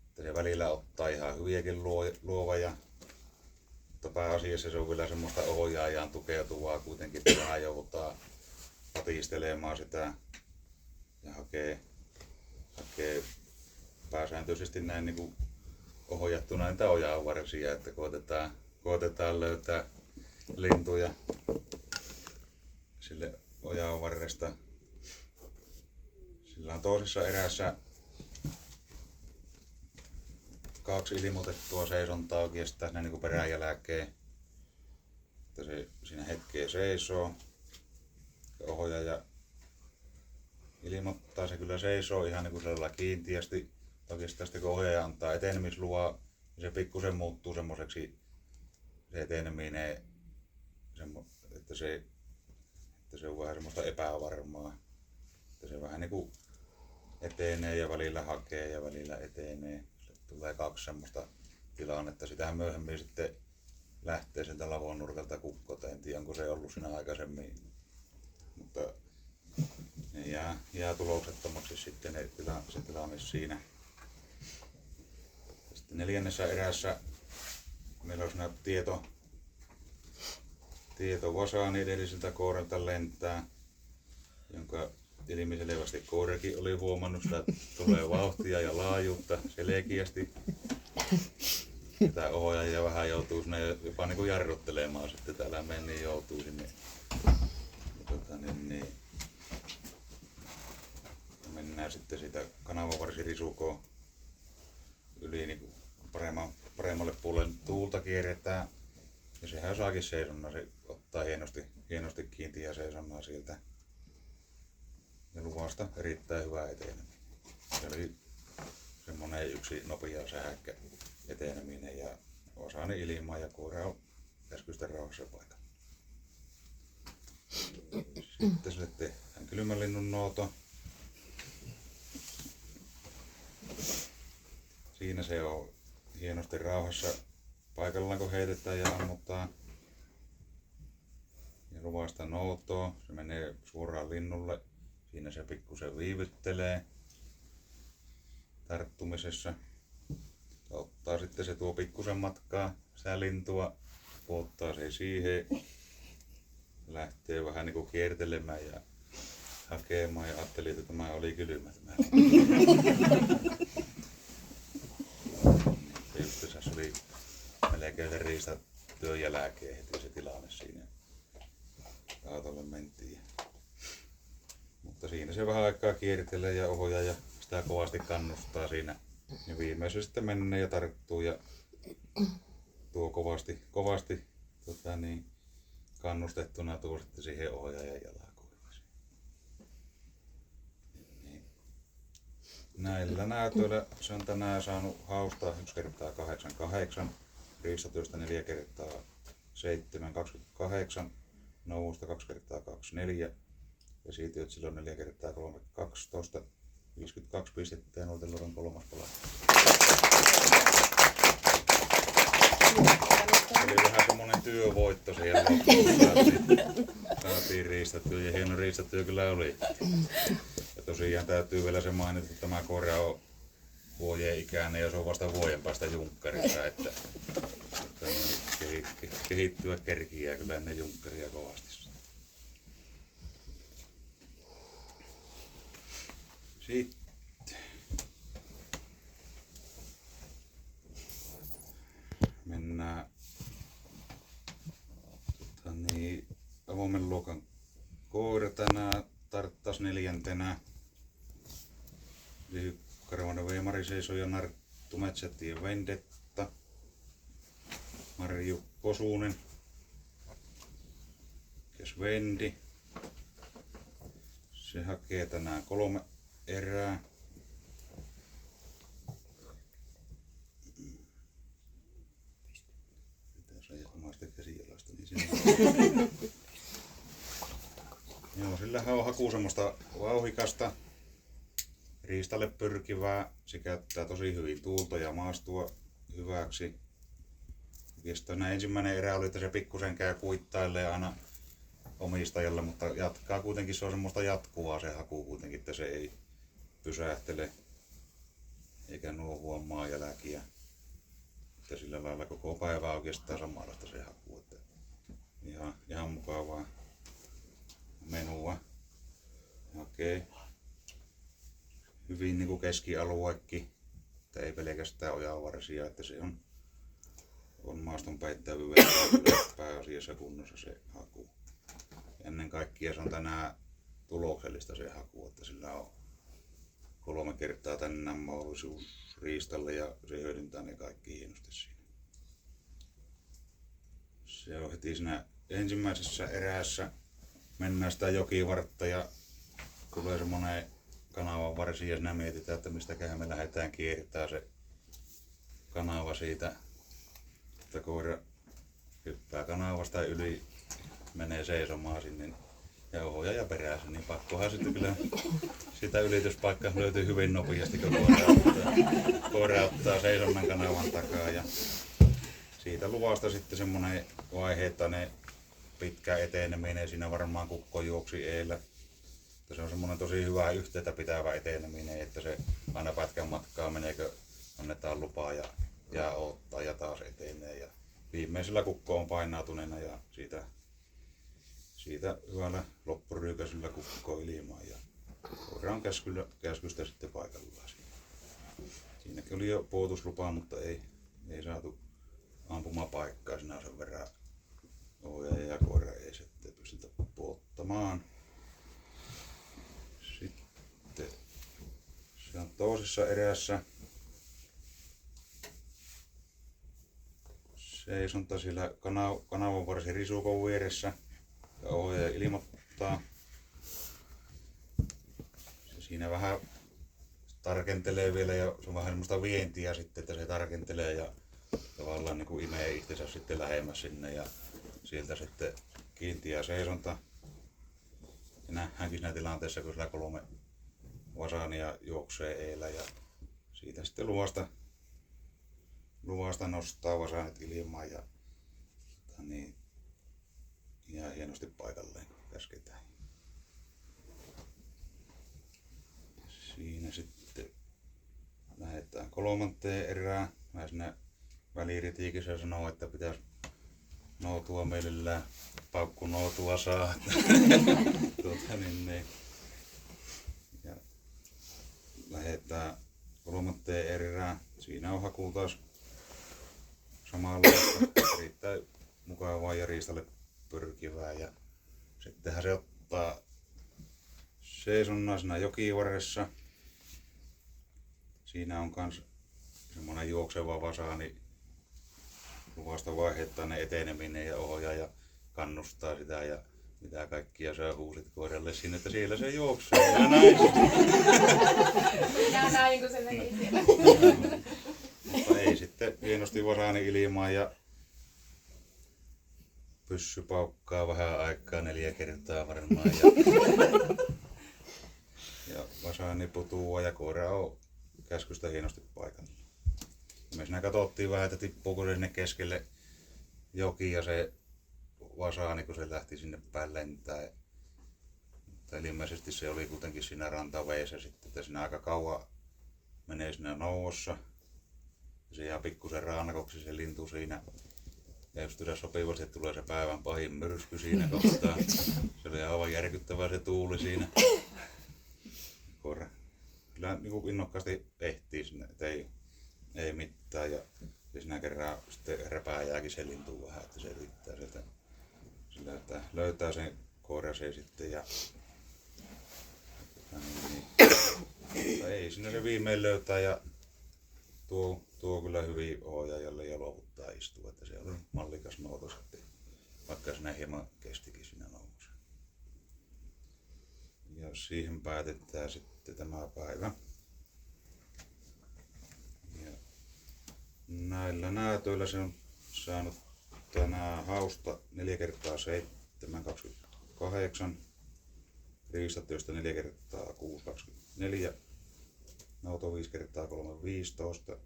Että se välillä ottaa ihan hyviäkin luovaja. Mutta pääasiassa se on vielä semmoista ohjaajaan tukeutuvaa kuitenkin, että vähän joudutaan patistelemaan sitä ja hakee pääsääntöisesti näin niin kuin ohjattuna niitä ojanvarsia, että koetetaan löytää lintuja sille ojanvarresta. Sillä on toisessa erässä 2 ilmoitettua seisontaa kestää siinä niin peräjälkeen, että se siinä hetkeä seisoo. Ohjaaja ilmoittaa, se kyllä seisoo ihan niin kuin sellailla kiintiästi. Oikeastaan sitten kun ohjaaja antaa etenemisluvan, niin se pikkusen muuttuu semmoiseksi se eteneminen, että se on vähän semmoista epävarmaa. Että se vähän niin kuin etenee ja välillä hakee ja välillä etenee. Tulee 2 semmoista tilannetta. Sitähän myöhemmin sitten lähtee sieltä lavon nurkalta kukkoteen. En tiedä, onko se ollut siinä aikaisemmin. Mutta ne jää tuloksettomaksi sitten se tilanne siinä. Sitten 4. erässä meillä on siinä tieto Vasaani edelliseltä koiralta lentää, jonka ilmiselvästi koirakin oli huomannut, että tulee vauhtia ja laajuutta selkeästi. Tämä ohjaaja vähän joutuu sinne jopa niin kuin jarruttelemaan, sitten täällä meni joutuu sinne. Mennään sitten siitä kanavavarsirisukon yli niin paremman paremmalle puolelle tuulta kierretään. Ja sehän saakin seisonnaa, se ottaa hienosti kiinni ja seisonnaa sieltä. Ja luvasta erittäin hyvä eteneminen. Se oli semmonen yksi nopea sähäkkä eteneminen ja osaani ilmaa ja koira on käskystä rauhassa paikalla. Sitten sille tehdään kylmälinnun nouto. Siinä se on hienosti rauhassa paikallaan kun heitetään ja ammutaan. Ja luvasta noutoa, se menee suoraan linnulle. Siinä se pikkusen viivyttelee tarttumisessa. Ottaa sitten se tuo pikkusen matkaa sitä lintua, puottaa se siihen. Lähtee vähän niinku kiertelemään ja hakemaan ja ajattelin, että tämä oli kylmä tämä. Se oli melkein se riistatyön jälkeen heti se tilanne siinä. Autolle mentiin. Mutta siinä se vähän aikaa kiertelee ja ohjaa ja sitä kovasti kannustaa siinä. Ja viimeisen sitten menee ja tarttuu ja tuo kovasti kannustettuna tuo sitten siihen ohjaajan jalakoille. Niin. Näillä näytöillä se on tänään saanut haustaa 1 kertaa 8, riistatyöstä 4 kertaa 7, 28, nousta 2 kertaa 2, 4 ja siitä silloin 4 kertaa 3, 12, 52 pistettä ja nuotelluuden 3. pala. Oli vähän semmonen työvoitto siellä loppuun. Saatiin riistatyö ja hieno riistatyö kyllä oli. Ja tosiaan täytyy vielä se mainita, että tämä koira on vuoden ikäinen ja se on vasta vuoden päästä junkkarissa, että kehittyä kerkiää kyllä ennen junkkaria kovasti. Sitten mennään avoimen luokan koira tänään tarttas 4. Karvainen Veemari seisoo ja Narttu Metsätien Vendetta. Marju Kosunen ja Svendi. Se hakee tänään 3 erää. Pitää saada omasta käsijalasta, niin siinä on. Joo, sillähän on haku semmoista vauhikasta, riistalle pyrkivää. Se käyttää tosi hyvin tuulta ja maastua hyväksi. Ensimmäinen erä oli, että se pikkusen käy kuittailee aina omistajalle, mutta jatkaa kuitenkin, se on semmoista jatkuvaa se haku kuitenkin, että se ei pysähtele eikä nuohua maanjälkiä. Että sillä lailla koko päivä oikeastaan samanlaista se haku, että ihan mukavaa menua. Hakee hyvin niin kuin keskialuekin, että ei pelkästään ojanvarsia, että se on maaston peittävyydellä pääasiassa kunnossa se haku. Ennen kaikkea se on tänään tuloksellista se haku, että sillä on 3 kertaa tänään mahdollisuus riistalle ja se hyödyntää ne kaikki hienosti siinä. Se on heti siinä ensimmäisessä erässä. Mennään sitä jokivartta ja tulee semmonen kanavan varsi ja siinä mietitään, että mistäköhän me lähdetään kiertää se kanava siitä. Että koira hyppää kanavasta yli, menee seisomaan sinne ja ohjaaja perässä, niin pakkohan sitten kyllä sitä ylityspaikkaa löytyy hyvin nopeasti, kun koira ottaa seisonnan kanavan takaa. Ja siitä luvasta sitten semmonen vaihe, että ne pitkä eteneminen, siinä varmaan kukko juoksi eellä. Se on semmonen tosi hyvä yhteyttä pitävä eteneminen, että se aina pätkän matkaa meneekö annetaan lupaa ja odottaa ja taas etenee. Ja viimeisellä kukko on painautuneena ja siitä hyvällä loppuryykäisyllä kukko ilmaan ja koira on käskystä sitten paikallaan. Siinäkin oli jo puotuslupa, mutta ei saatu ampumapaikkaa, siinä on sen verran ohjaaja ja koira ei sitten pystytä puottamaan. Sitten se on toisessa erässä. seisonta siellä kanavan varsin risukon vieressä ja ohjaaja ilmoittaa. Se siinä vähän tarkentelee vielä ja se on vähän semmoista vientiä sitten, että se tarkentelee ja tavallaan niin kuin imee itsensä sitten lähemmäs sinne ja sieltä sitten kiintiä seisonta. Ja nähdäänkin siinä tilanteessa, kun sillä 3 vasania juoksee eellä ja siitä sitten luvasta nostaa vasanet ilmaan ja niin ihan hienosti paikalleen käsketään. Siinä sitten lähdetään 3. erään. Mä siinä väliritiikissä sanoo, että pitäisi noutua mielellään paukku noutua saa. niin. Ja lähdetään 3. erään. Siinä on haku taas samanlaista, erittäin mukavaa ja riistalle pyrkivää. Ja sittenhän se ottaa seisonnaisena jokivarressa. Siinä on kans semmonen juokseva vasaani, luvasta vaiheettainen eteneminen ja ohjaa ja kannustaa sitä ja mitä kaikkia sä huusit koiralle sinne, että siellä se juoksee ja näin. Minä näin, kun se meni siellä. Mutta ei sitten hienosti vasaani ilmaan ja pyssy paukkaa vähän aikaa 4 kertaa varmaan. Ja vasaani putuu ja koira on käskystä hienosti paikalla. Me siinä katsottiin vähän, että tippuuko se sinne keskelle joki ja se vasaani, kun se lähti sinne päin lentää. Mutta ilmeisesti se oli kuitenkin siinä rantaveessä sitten, että siinä aika kauan menee siinä nouossa. Se jää pikkusen raanakoksi se lintu siinä. Ja just sopivasti tulee se päivän pahin myrsky siinä kohtaa. Se oli aivan järkyttävää se tuuli siinä. Koira kyllä niin innokkaasti ehtii sinne, että ei mitään. Ja siinä kerran sitten repääjääkin se lintu vähän, että se yrittää sieltä. Se löytää sen koiraseen sitten ja ei sinne se viimein löytää ja tuo kyllä hyvin ohjaajalle ja luovuttaa istua, että se on mallikas nouto sitten, vaikka siinä hieman kestikin siinä nousussa. Ja siihen päätetään sitten tämä päivä. Ja näillä näytöillä se on saanut tänään hausta 4 kertaa 7, 28, riistatyöstä 4 kertaa 6, 24, nauto 5 kertaa 3, 15,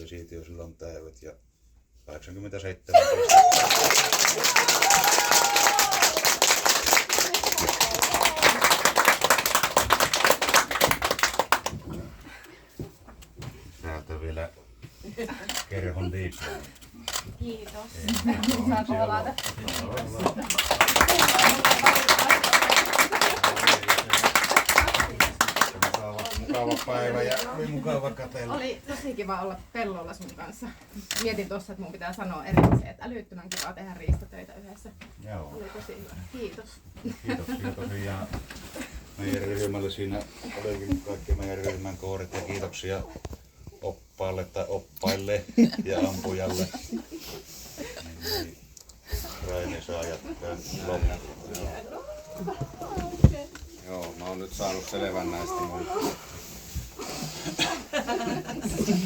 vesityö silloin täydet ja 87 täältä vielä kerhon diipsään. Kiitos. Saanko olata? Mukava päivä ja oli mukava katsella. Oli tosi kiva olla pellolla sun kanssa. Mietin tuossa, että mun pitää sanoa erikseen, että älyttömän kiva tehdä riistatöitä yhdessä. Joo. Oli tosi hyvä. Kiitos. Kiitoksia tosiaan meidän ryhmälle. Siinä olikin kaikki meidän ryhmän koorit ja kiitoksia oppaalle tai oppaille ja ampujalle. Niin, Raine saa jatkaa loppuun. Joo, mä oon nyt saanut selvän näistä mun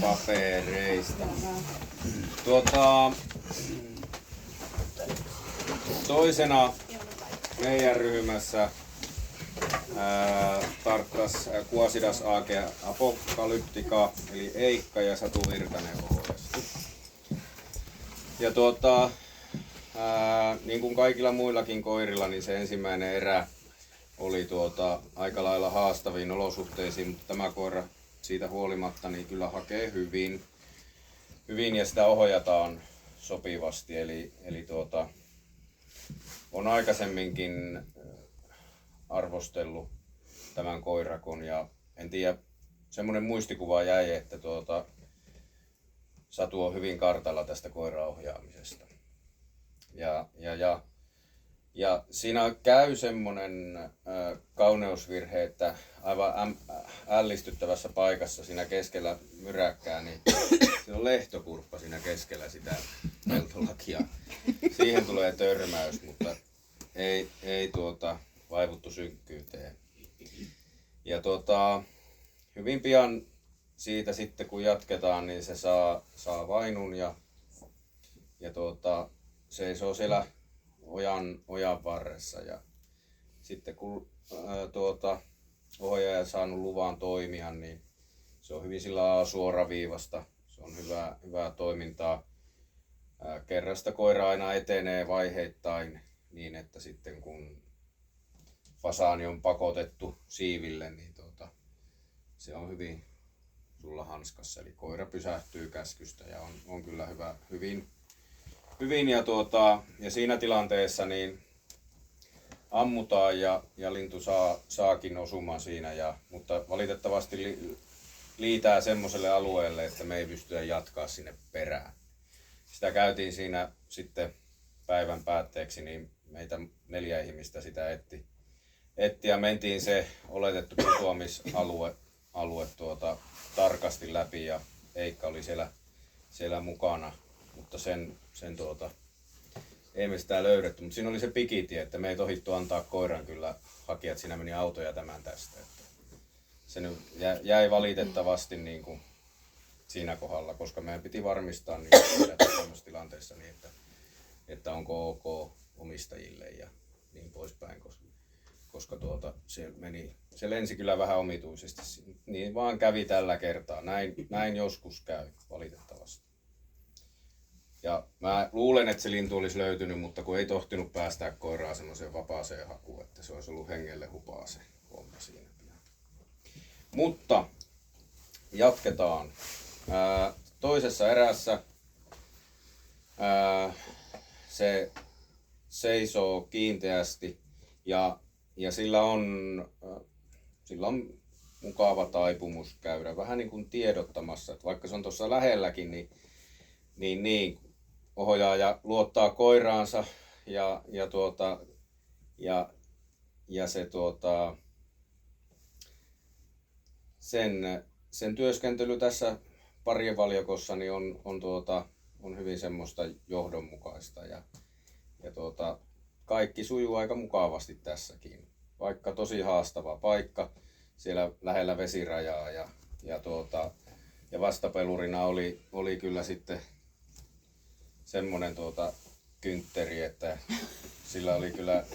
papereista. Toisena meidän ryhmässä tarkkas Kuosidas Age Apokalyptika, eli Eikka ja Satu Virtanen ohjasti. Ja niin kuin kaikilla muillakin koirilla, niin se ensimmäinen erä oli aika lailla haastaviin olosuhteisiin, mutta tämä koira siitä huolimatta niin kyllä hakee hyvin ja sitä ohjataan sopivasti. Eli on aikaisemminkin arvostellut tämän koirakon ja en tiedä, semmoinen muistikuva jäi, että Satu on hyvin kartalla tästä koiraohjaamisesta. Ja Ja siinä käy semmonen kauneusvirhe, että aivan ällistyttävässä paikassa siinä keskellä myräkkää, niin siinä on lehtokurppa siinä keskellä sitä peltolakia. Siihen tulee törmäys, mutta ei vaivuttu synkkyyteen. Ja hyvin pian siitä sitten kun jatketaan, niin se saa vainun ja seisoo siellä ojan varressa. Ja sitten kun ohjaaja saanut luvan toimia, niin se on hyvin sillä suoraviivasta. Se on hyvää toimintaa. Kerrasta koira aina etenee vaiheittain niin, että sitten kun fasaani on pakotettu siiville, niin se on hyvin sulla hanskassa. Eli koira pysähtyy käskystä ja on kyllä hyvin ja siinä tilanteessa niin ammutaan ja lintu saakin osuman siinä, mutta valitettavasti liitää semmoiselle alueelle, että me ei pystytä jatkaa sinne perään. Sitä käytiin siinä sitten päivän päätteeksi, niin meitä 4 ihmistä sitä etti ja mentiin se oletettu putoamisalue tarkasti läpi ja Eikka oli siellä mukana, mutta sen ei me sitä löydetty, mutta siinä oli se pikitie, että me ei tohittu antaa koiran kyllä hakea, että siinä meni auto ja tämän tästä. Että se nyt jäi valitettavasti niin kuin siinä kohdalla, koska meidän piti varmistaa niin tämmöisessä tilanteessa niin, että onko ok omistajille ja niin poispäin, koska se lensi kyllä vähän omituisesti. Niin vaan kävi tällä kertaa. Näin joskus käy valitettavasti. Ja mä luulen, että se lintu olisi löytynyt, mutta kun ei tohtinut päästää koiraa semmoiseen vapaaseen hakuun, että se olisi ollut hengelle hupaa se homma siinä pian. Mutta jatketaan. Toisessa erässä se seisoo kiinteästi ja sillä on mukava taipumus käydä vähän niin kuin tiedottamassa, että vaikka se on tuossa lähelläkin, niin ohjaaja luottaa koiraansa ja sen työskentely tässä parienvaljakossa niin on hyvin semmoista johdonmukaista ja kaikki sujuu aika mukavasti tässäkin, vaikka tosi haastava paikka siellä lähellä vesirajaa ja vastapelurina oli kyllä sitten semmonen kyntteri, että sillä oli kyllä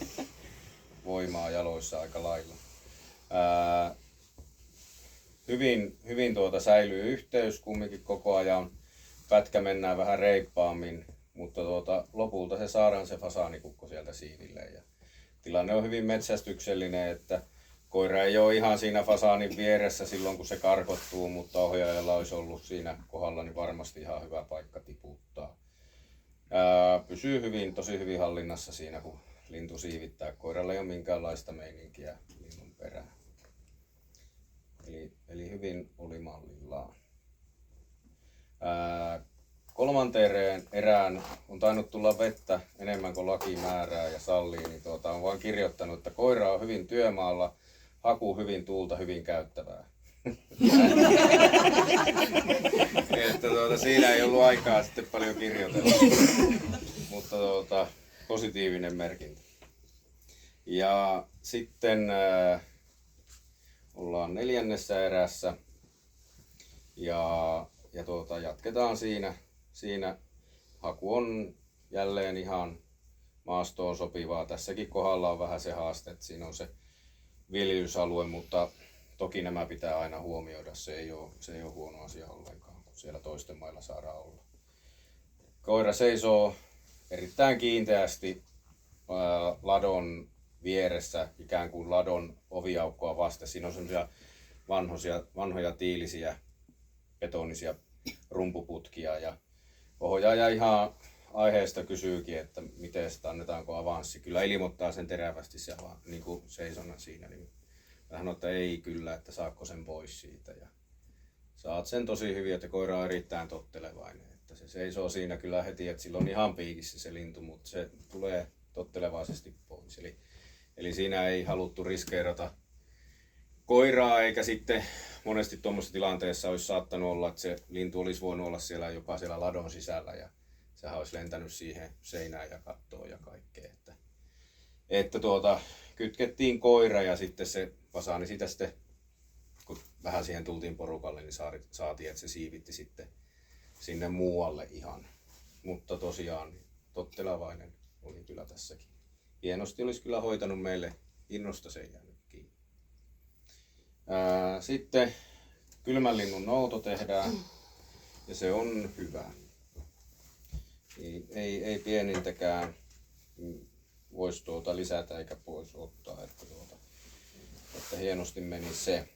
voimaa jaloissa aika lailla. Hyvin säilyy yhteys kumminkin koko ajan. Pätkä mennään vähän reippaammin, mutta lopulta se saadaan se fasaanikukko sieltä siiville. Ja tilanne on hyvin metsästyksellinen, että koira ei ole ihan siinä fasaanin vieressä silloin kun se karkottuu, mutta ohjaajalla olisi ollut siinä kohdalla niin varmasti ihan hyvä paikka tiputtaa. Pysyy tosi hyvin hallinnassa siinä kun lintu siivittää. Koiralla ei ole minkäänlaista meininkiä linnun perään. Eli hyvin oli mallillaan. Kolmanteen erään on tainnut tulla vettä enemmän kuin laki määrää ja sallii, niin on vaan kirjoittanut, että koira on hyvin työmaalla, haku hyvin tuulta, hyvin käyttävää. Että siinä ei ollut aikaa sitten paljon kirjoitella, mutta positiivinen merkintä. Ja sitten ollaan 4. erässä ja jatketaan siinä. Haku on jälleen ihan maastoon sopivaa. Tässäkin kohdalla on vähän se haaste, että siinä on se viljelysalue, mutta toki nämä pitää aina huomioida. Se ei ole huono asia ollenkaan, kun siellä toisten mailla saadaan olla. Koira seisoo erittäin kiinteästi ladon vieressä, ikään kuin ladon oviaukkoa vasten. Siinä on sellaisia vanhoja tiilisiä betonisia rumpuputkia ja ohjaaja ihan aiheesta kysyykin, että miten sitä annetaanko avanssi. Kyllä ilmoittaa sen terävästi se niin kuin seisona siinä. Niin hän sanoo, että ei kyllä, että saakko sen pois siitä. Ja saat sen tosi hyvin, että koira on erittäin tottelevainen. Että se seisoo siinä kyllä heti, että sillä on ihan piikissä se lintu, mutta se tulee tottelevaisesti pois. pois. Eli siinä ei haluttu riskeerata koiraa, eikä sitten monesti tuommoisessa tilanteessa olisi saattanut olla, että se lintu olisi voinut olla siellä jopa siellä ladon sisällä ja sehän olisi lentänyt siihen seinään ja kattoon ja kaikkea. Että kytkettiin koira ja sitten se fasaani sitä sitten, kun vähän siihen tultiin porukalle, niin saatiin, että se siivitti sitten sinne muualle ihan. Mutta tosiaan tottelevainen oli kyllä tässäkin. Hienosti olisi kyllä hoitanut meille, innosta se ei jäänyt kiinni. Sitten kylmän linnun nouto tehdään ja se on hyvä. Ei pienintäkään voisi lisätä eikä pois ottaa, että hienosti meni se.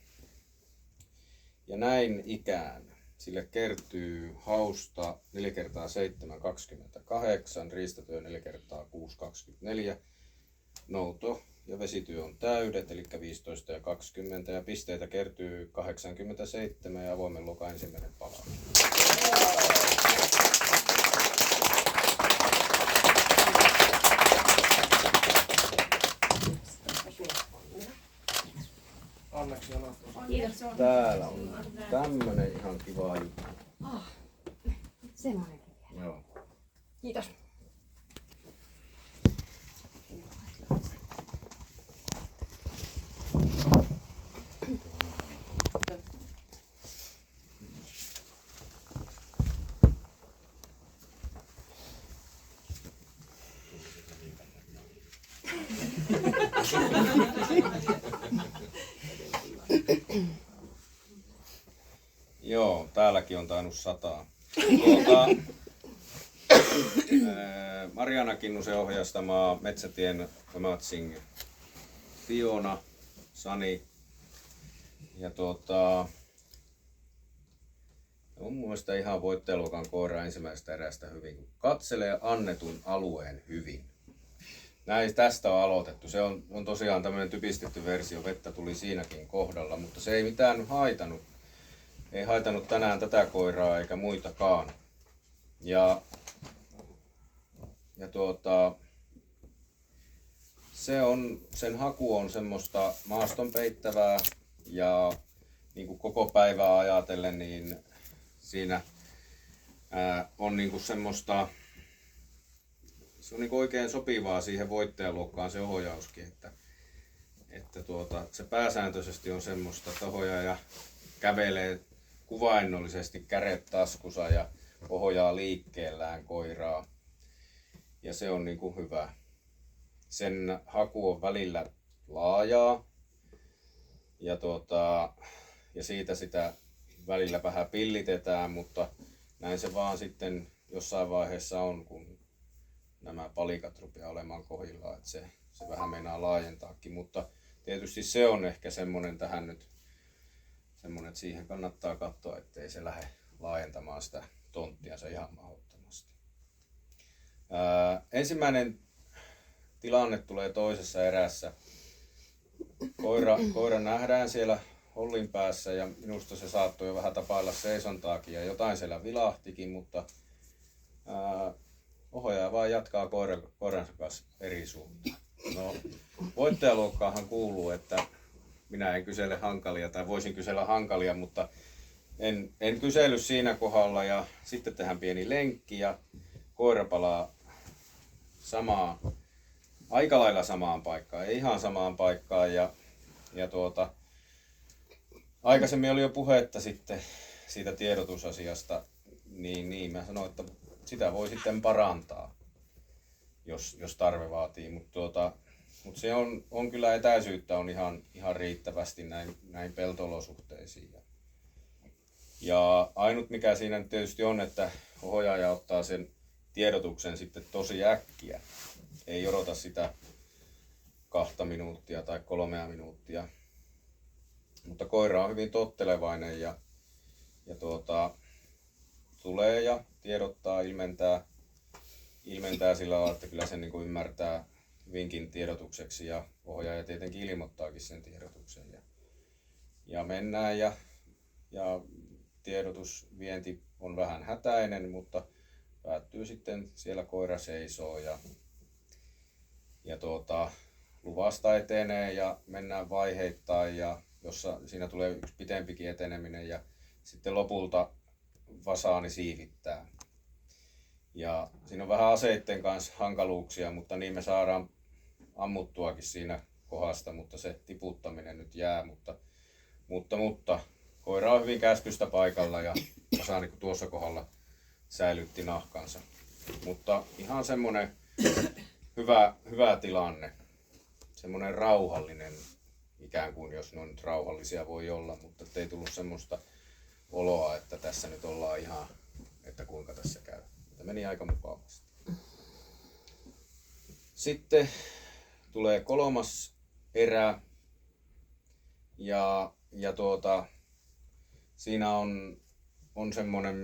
Ja näin ikään sille kertyy hausta 4x7 28, riistatyö 4x6 24, nouto ja vesityö on täydet, eli 15 ja 20, ja pisteitä kertyy 87 ja avoimen luokan ensimmäinen palaus. Kiitos. Täällä on tämmönen ihan kiva juttu. Semmoinen. Joo. Kiitos. Joo, täälläkin on tainnut sataa. Mariana Kinnusen ohjastamaa Metsätien Amatsing Fiona, Sani ja on mun mielestä ihan voittajaluokan koira ensimmäisestä erästä hyvin, kun katselee annetun alueen hyvin. Näin tästä on aloitettu. Se on tosiaan tämmöinen typistetty versio, vettä tuli siinäkin kohdalla, mutta se ei mitään haitannut. Ei haitannut tänään tätä koiraa eikä muitakaan. Sen haku on semmoista maaston peittävää ja niin kuin koko päivää ajatellen, niin siinä on niin kuin semmoista, se on niin kuin oikein sopivaa siihen voittajaluokkaan se ohjauskin, että se pääsääntöisesti on semmoista, että ohjaaja kävelee kuvainnollisesti kädet taskussa ja ohjaa liikkeellään koiraa. Ja se on niin kuin hyvä. Sen haku on välillä laajaa ja siitä sitä välillä vähän pillitetään, mutta näin se vaan sitten jossain vaiheessa on, kun nämä palikat rupeaa olemaan kohdillaan, että se vähän meinaa laajentaakin, mutta tietysti se on ehkä semmoinen tähän nyt, semmoinen, että siihen kannattaa katsoa, ettei se lähde laajentamaan sitä tonttiansa ihan mahdottomasti. Ensimmäinen tilanne tulee toisessa erässä. Koira nähdään siellä hollin päässä ja minusta se saattoi jo vähän tapailla seisontaakin ja jotain siellä vilahtikin, mutta ohjaaja vaan jatkaa koiransa kanssa eri suuntaan. No, voittajaluokkaahan kuuluu, että minä en kysele hankalia tai voisin kysellä hankalia, mutta en kysely siinä kohdalla ja sitten tehdään pieni lenkki ja koira palaa aika lailla samaan paikkaan, ei ihan samaan paikkaan aikaisemmin oli jo puhetta sitten siitä tiedotusasiasta, niin mä sanoin, että sitä voi sitten parantaa, jos tarve vaatii, mutta se on kyllä etäisyyttä on ihan riittävästi näin pelto-olosuhteisiin. Ja ainut mikä siinä nyt tietysti on, että ohjaaja ottaa sen tiedotuksen sitten tosi äkkiä. Ei odota sitä 2 minuuttia tai 3 minuuttia. Mutta koira on hyvin tottelevainen ja tulee ja tiedottaa, ilmentää sillä lailla, että kyllä sen niin kuin ymmärtää hyvinkin tiedotukseksi ja ohjaaja tietenkin ilmoittaakin sen tiedotuksen. Ja mennään ja tiedotusvienti on vähän hätäinen, mutta päättyy sitten siellä koira seisoo ja luvasta etenee ja mennään vaiheittain ja jossa siinä tulee yksi pitempikin eteneminen ja sitten lopulta fasaani siivittää. Ja siinä on vähän aseitten kanssa hankaluuksia, mutta niin me saadaan ammuttuakin siinä kohdasta, mutta se tiputtaminen nyt jää. Mutta koira on hyvin käskystä paikalla ja fasaani kun tuossa kohdalla säilytti nahkansa. Mutta ihan semmoinen hyvä tilanne. Semmoinen rauhallinen, ikään kuin jos ne on nyt rauhallisia voi olla, mutta ei tullut semmoista oloa, että tässä nyt ollaan ihan, että kuinka tässä käy. Tämä meni aika mukavasti. Sitten tulee kolmas erä ja siinä on semmoinen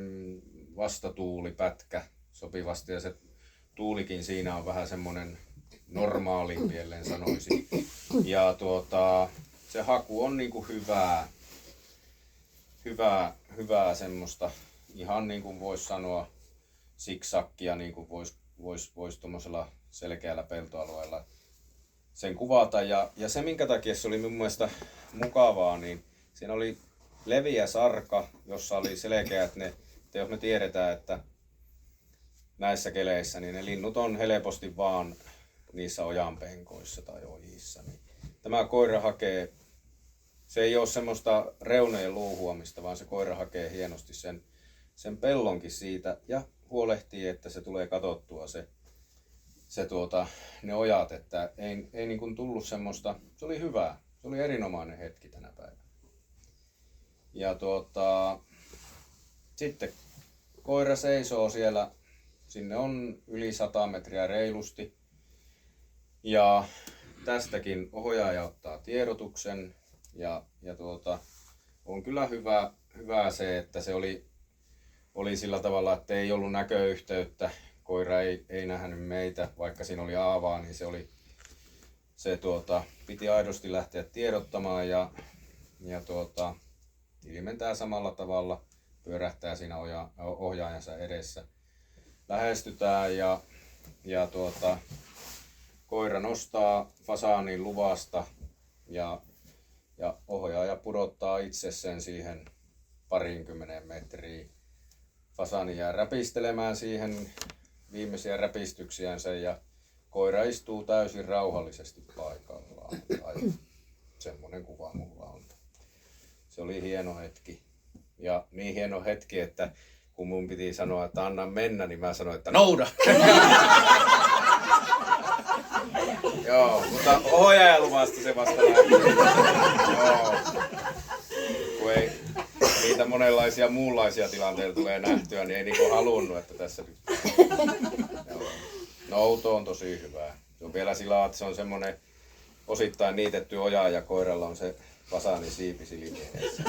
vastatuulipätkä sopivasti ja se tuulikin siinä on vähän semmoinen normaalimpi, ellen sanoisi. Ja se haku on niinku hyvää semmoista, ihan niin kuin voisi sanoa siksakkia, niin kuin voisi tuommoisella selkeällä peltoalueella sen kuvata. Ja se minkä takia se oli mun mielestä mukavaa, niin siinä oli leviä sarka, jossa oli selkeät ne, että jos me tiedetään, että näissä keleissä niin ne linnut on helposti vaan niissä ojanpenkoissa tai ojissa. Niin tämä koira hakee, se ei ole semmoista reunojen luuhuamista, vaan se koira hakee hienosti sen pellonkin siitä ja huolehtii, että se tulee katsottua ne ojat, että ei niin kuin tullut semmoista, se oli hyvä, se oli erinomainen hetki tänä päivänä. Ja sitten koira seisoo siellä, sinne on yli 100 metriä reilusti ja tästäkin ohjaaja ottaa tiedotuksen ja on kyllä hyvä se, että se oli sillä tavalla, että ei ollut näköyhteyttä, koira ei nähnyt meitä, vaikka siinä oli aavaa, niin se piti aidosti lähteä tiedottamaan ja ilmentää samalla tavalla, pyörähtää siinä ohjaajansa edessä. Lähestytään ja koira nostaa fasaanin luvasta ja ohjaaja pudottaa itse sen siihen 20 metriin. Fasaani jää räpistelemään siihen viimeisiä räpistyksiänsä ja koira istuu täysin rauhallisesti paikallaan. Semmoinen kuva mulla on. Se oli hieno hetki. Ja niin hieno hetki, että kun mun piti sanoa, että anna mennä, niin mä sanoin, että nouda! Joo, mutta ohjaaja luvasta se vasta lähti. Joo. Kun ei niitä monenlaisia muunlaisia tilanteita tulee nähtyä, niin ei niinku halunnut, että tässä nyt. Joo. Nouto on tosi hyvä. Se on vielä sillä, että se on semmoinen osittain niitetty oja ja koiralla on se fasaani siipi silmien edessä.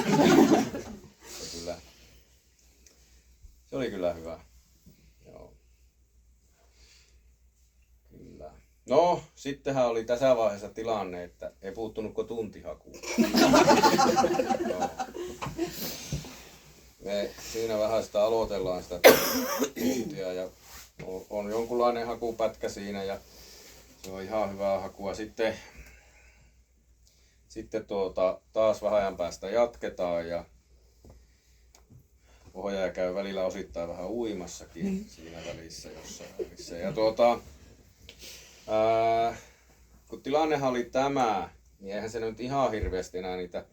Se oli kyllä hyvä. Joo. Kyllä. No, sittenhän oli tässä vaiheessa tilanne, että ei puuttunut kuin tuntihakuun. Joo. Me siinä vähän sitä aloitellaan sitä tuntia ja on jonkunlainen hakupätkä siinä ja se on ihan hyvää hakua. Sitten taas vähän ajan päästä jatketaan ja ohjaaja käy välillä osittain vähän uimassakin siinä välissä jossain välissä. Ja kun tilannehan oli tämä, niin eihän se nyt ihan hirveästi enää niitä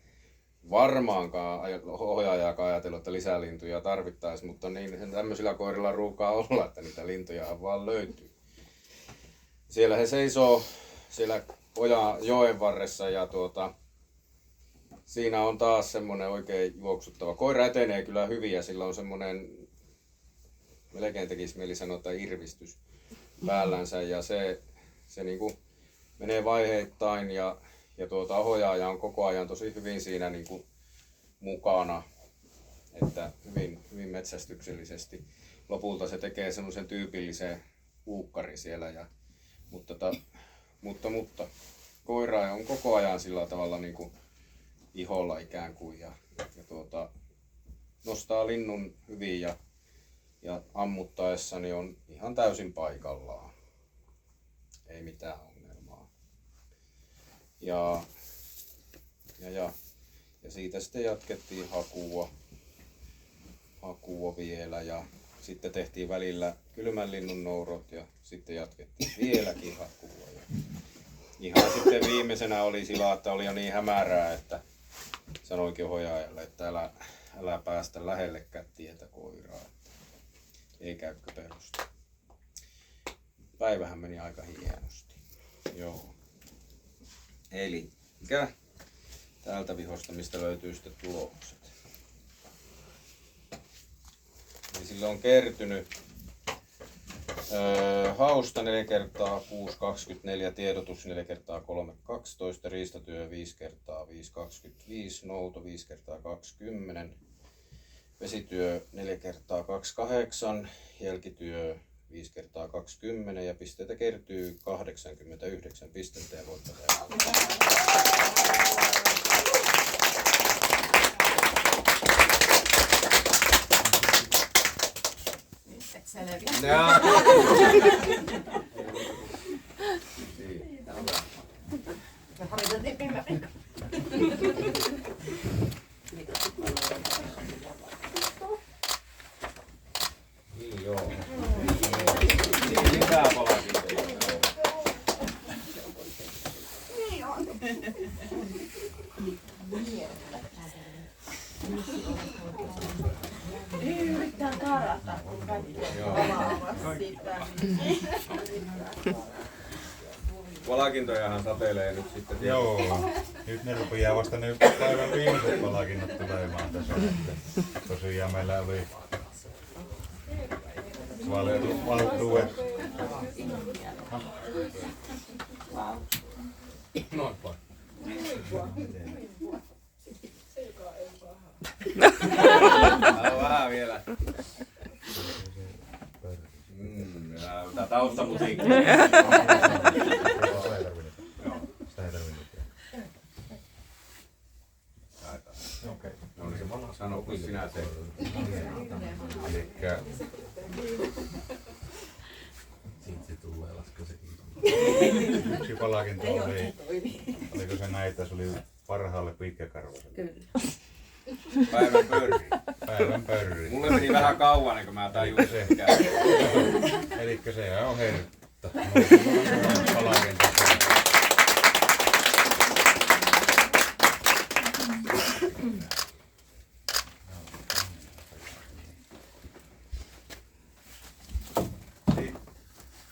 varmaankaan ohjaajakaan ajatellut, että lisälintuja tarvittaisiin, mutta niin tämmöisillä koirilla ruukaa olla, että niitä lintuja vaan löytyy. Siellä he seisoo siellä joen varressa ja siinä on taas semmoinen oikein juoksuttava. Koira etenee kyllä hyvin ja sillä on semmoinen, melkein tekisi mieli sanoa, että irvistys päällänsä ja se niinku menee vaiheittain ja ohjaaja on koko ajan tosi hyvin siinä niinku mukana, että hyvin metsästyksellisesti. Lopulta se tekee semmoisen tyypillisen uukkari siellä mutta koira on koko ajan sillä tavalla niinku iholla ikään kuin ja nostaa linnun hyvin ja ammuttaessa niin on ihan täysin paikallaan. Ei mitään ongelmaa. Ja siitä sitten jatkettiin hakua vielä ja sitten tehtiin välillä kylmänlinnun nourot ja sitten jatkettiin vieläkin hakua. Ja ihan sitten viimeisenä oli sillä, että oli jo niin hämärää, että sanoinkin hojaajalle, että älä päästä lähellekään tietä koiraa, että ei käykö perusta. Päivähän meni aika hienosti. Joo. Eli täältä vihosta, mistä löytyy sitten tulokset. Eli sillä on kertynyt hausta 4 kertaa 6 24, tiedotus 4 kertaa 3 12, riistatyö 5 kertaa 5 25, nouto 5 kertaa 20, vesityö 4 kertaa 2 8, jälkityö 5 kertaa 20 ja pisteitä kertyy 89 pistettä ja voittaja. Et selviä. Ja. Ja harjoiteltiin pehmeä. Niin joo. Lisää palkintoja. Yrittää karata, kun kaikki avaavat sitä. Palkintojahan satelee nyt sitten. Joo, nyt ne rupeaa vasta ne päivän viimeiset palkinnot tulemaan tässä. Että tosiaan meillä oli valtuudet. Noin vaan. Vähän vielä. Tää taustamusiikki. Sitä ei tarvinnut. Okei. No niin, sano kun sinä teet. Elikkä yksi palkinto oli, oliko se näitä, se oli parhaalle pitkäkarvaiselle. Päivän pörri. Päivän pörri. Mulle meni vähän kauan, ennen kuin mä tajuin se. Elikkä se on hertta. Palkinto.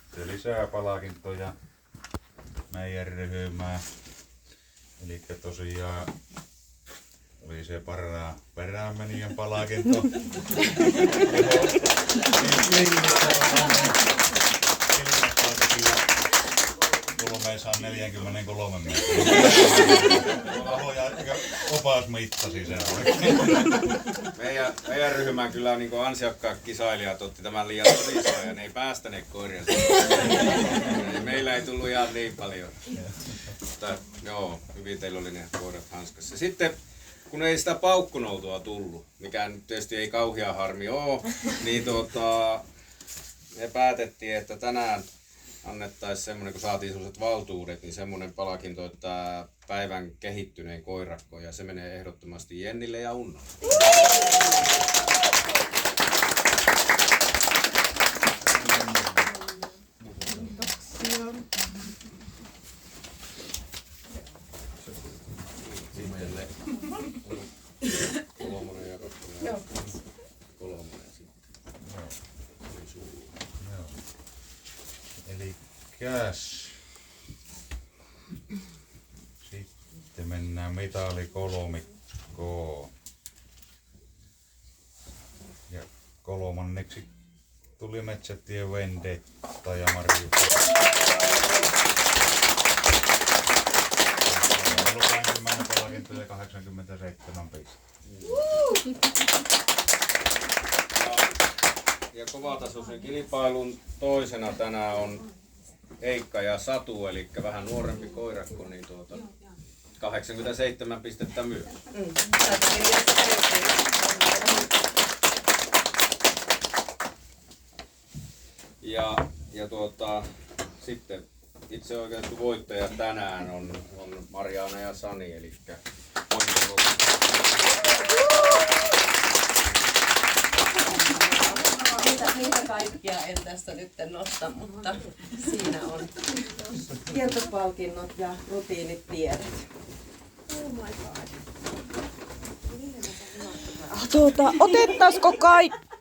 Sitten lisää palkintoja meidän ryhmään. Elikkä tosiaan oli se peräänmenijän palkinto. Kulmeessaan 43 metriä. Opas mittasi sen oikein. Meidän ryhmän kyllä niin ansiokkaat kisailijat otti tämän liian tosissaan ja ne ei päästäneet koiria. Meillä ei tullut ihan niin paljon. Mutta joo, hyvin teillä oli ne koirat hanskassa. Sitten kun ei sitä paukkunoutoa tullut, mikä nyt tietysti ei kauhean harmi ole, niin me päätettiin, että tänään annettaisiin semmoinen, kun saatiin sellaiset valtuudet, niin semmoinen palkinto, että päivän kehittyneen koirakko, ja se menee ehdottomasti Jennille ja Unnalle. Kolmonen ja kakkonen. Kolmonen sitten. Joo. Elikkäs sitten mennään mitalikolmikkoon. Ja kolmanneksi tuli Metsätien Vendetta ja Marju. Ollut ensimmäinen palkinto ja 87 pistettä. Ja kovatasoisen kilpailun toisena tänään on Heikka ja Satu, eli vähän nuorempi koirakko, niin 87 pistettä myös. Ja sitten itse oikeastaan voittaja tänään on Mariana ja Sani, eli Niitä kaikkia en tästä nyt nosta, mutta siinä on kiertopalkinnot ja rutiinitiedot. Oh my god. Otettaisiko kaikki?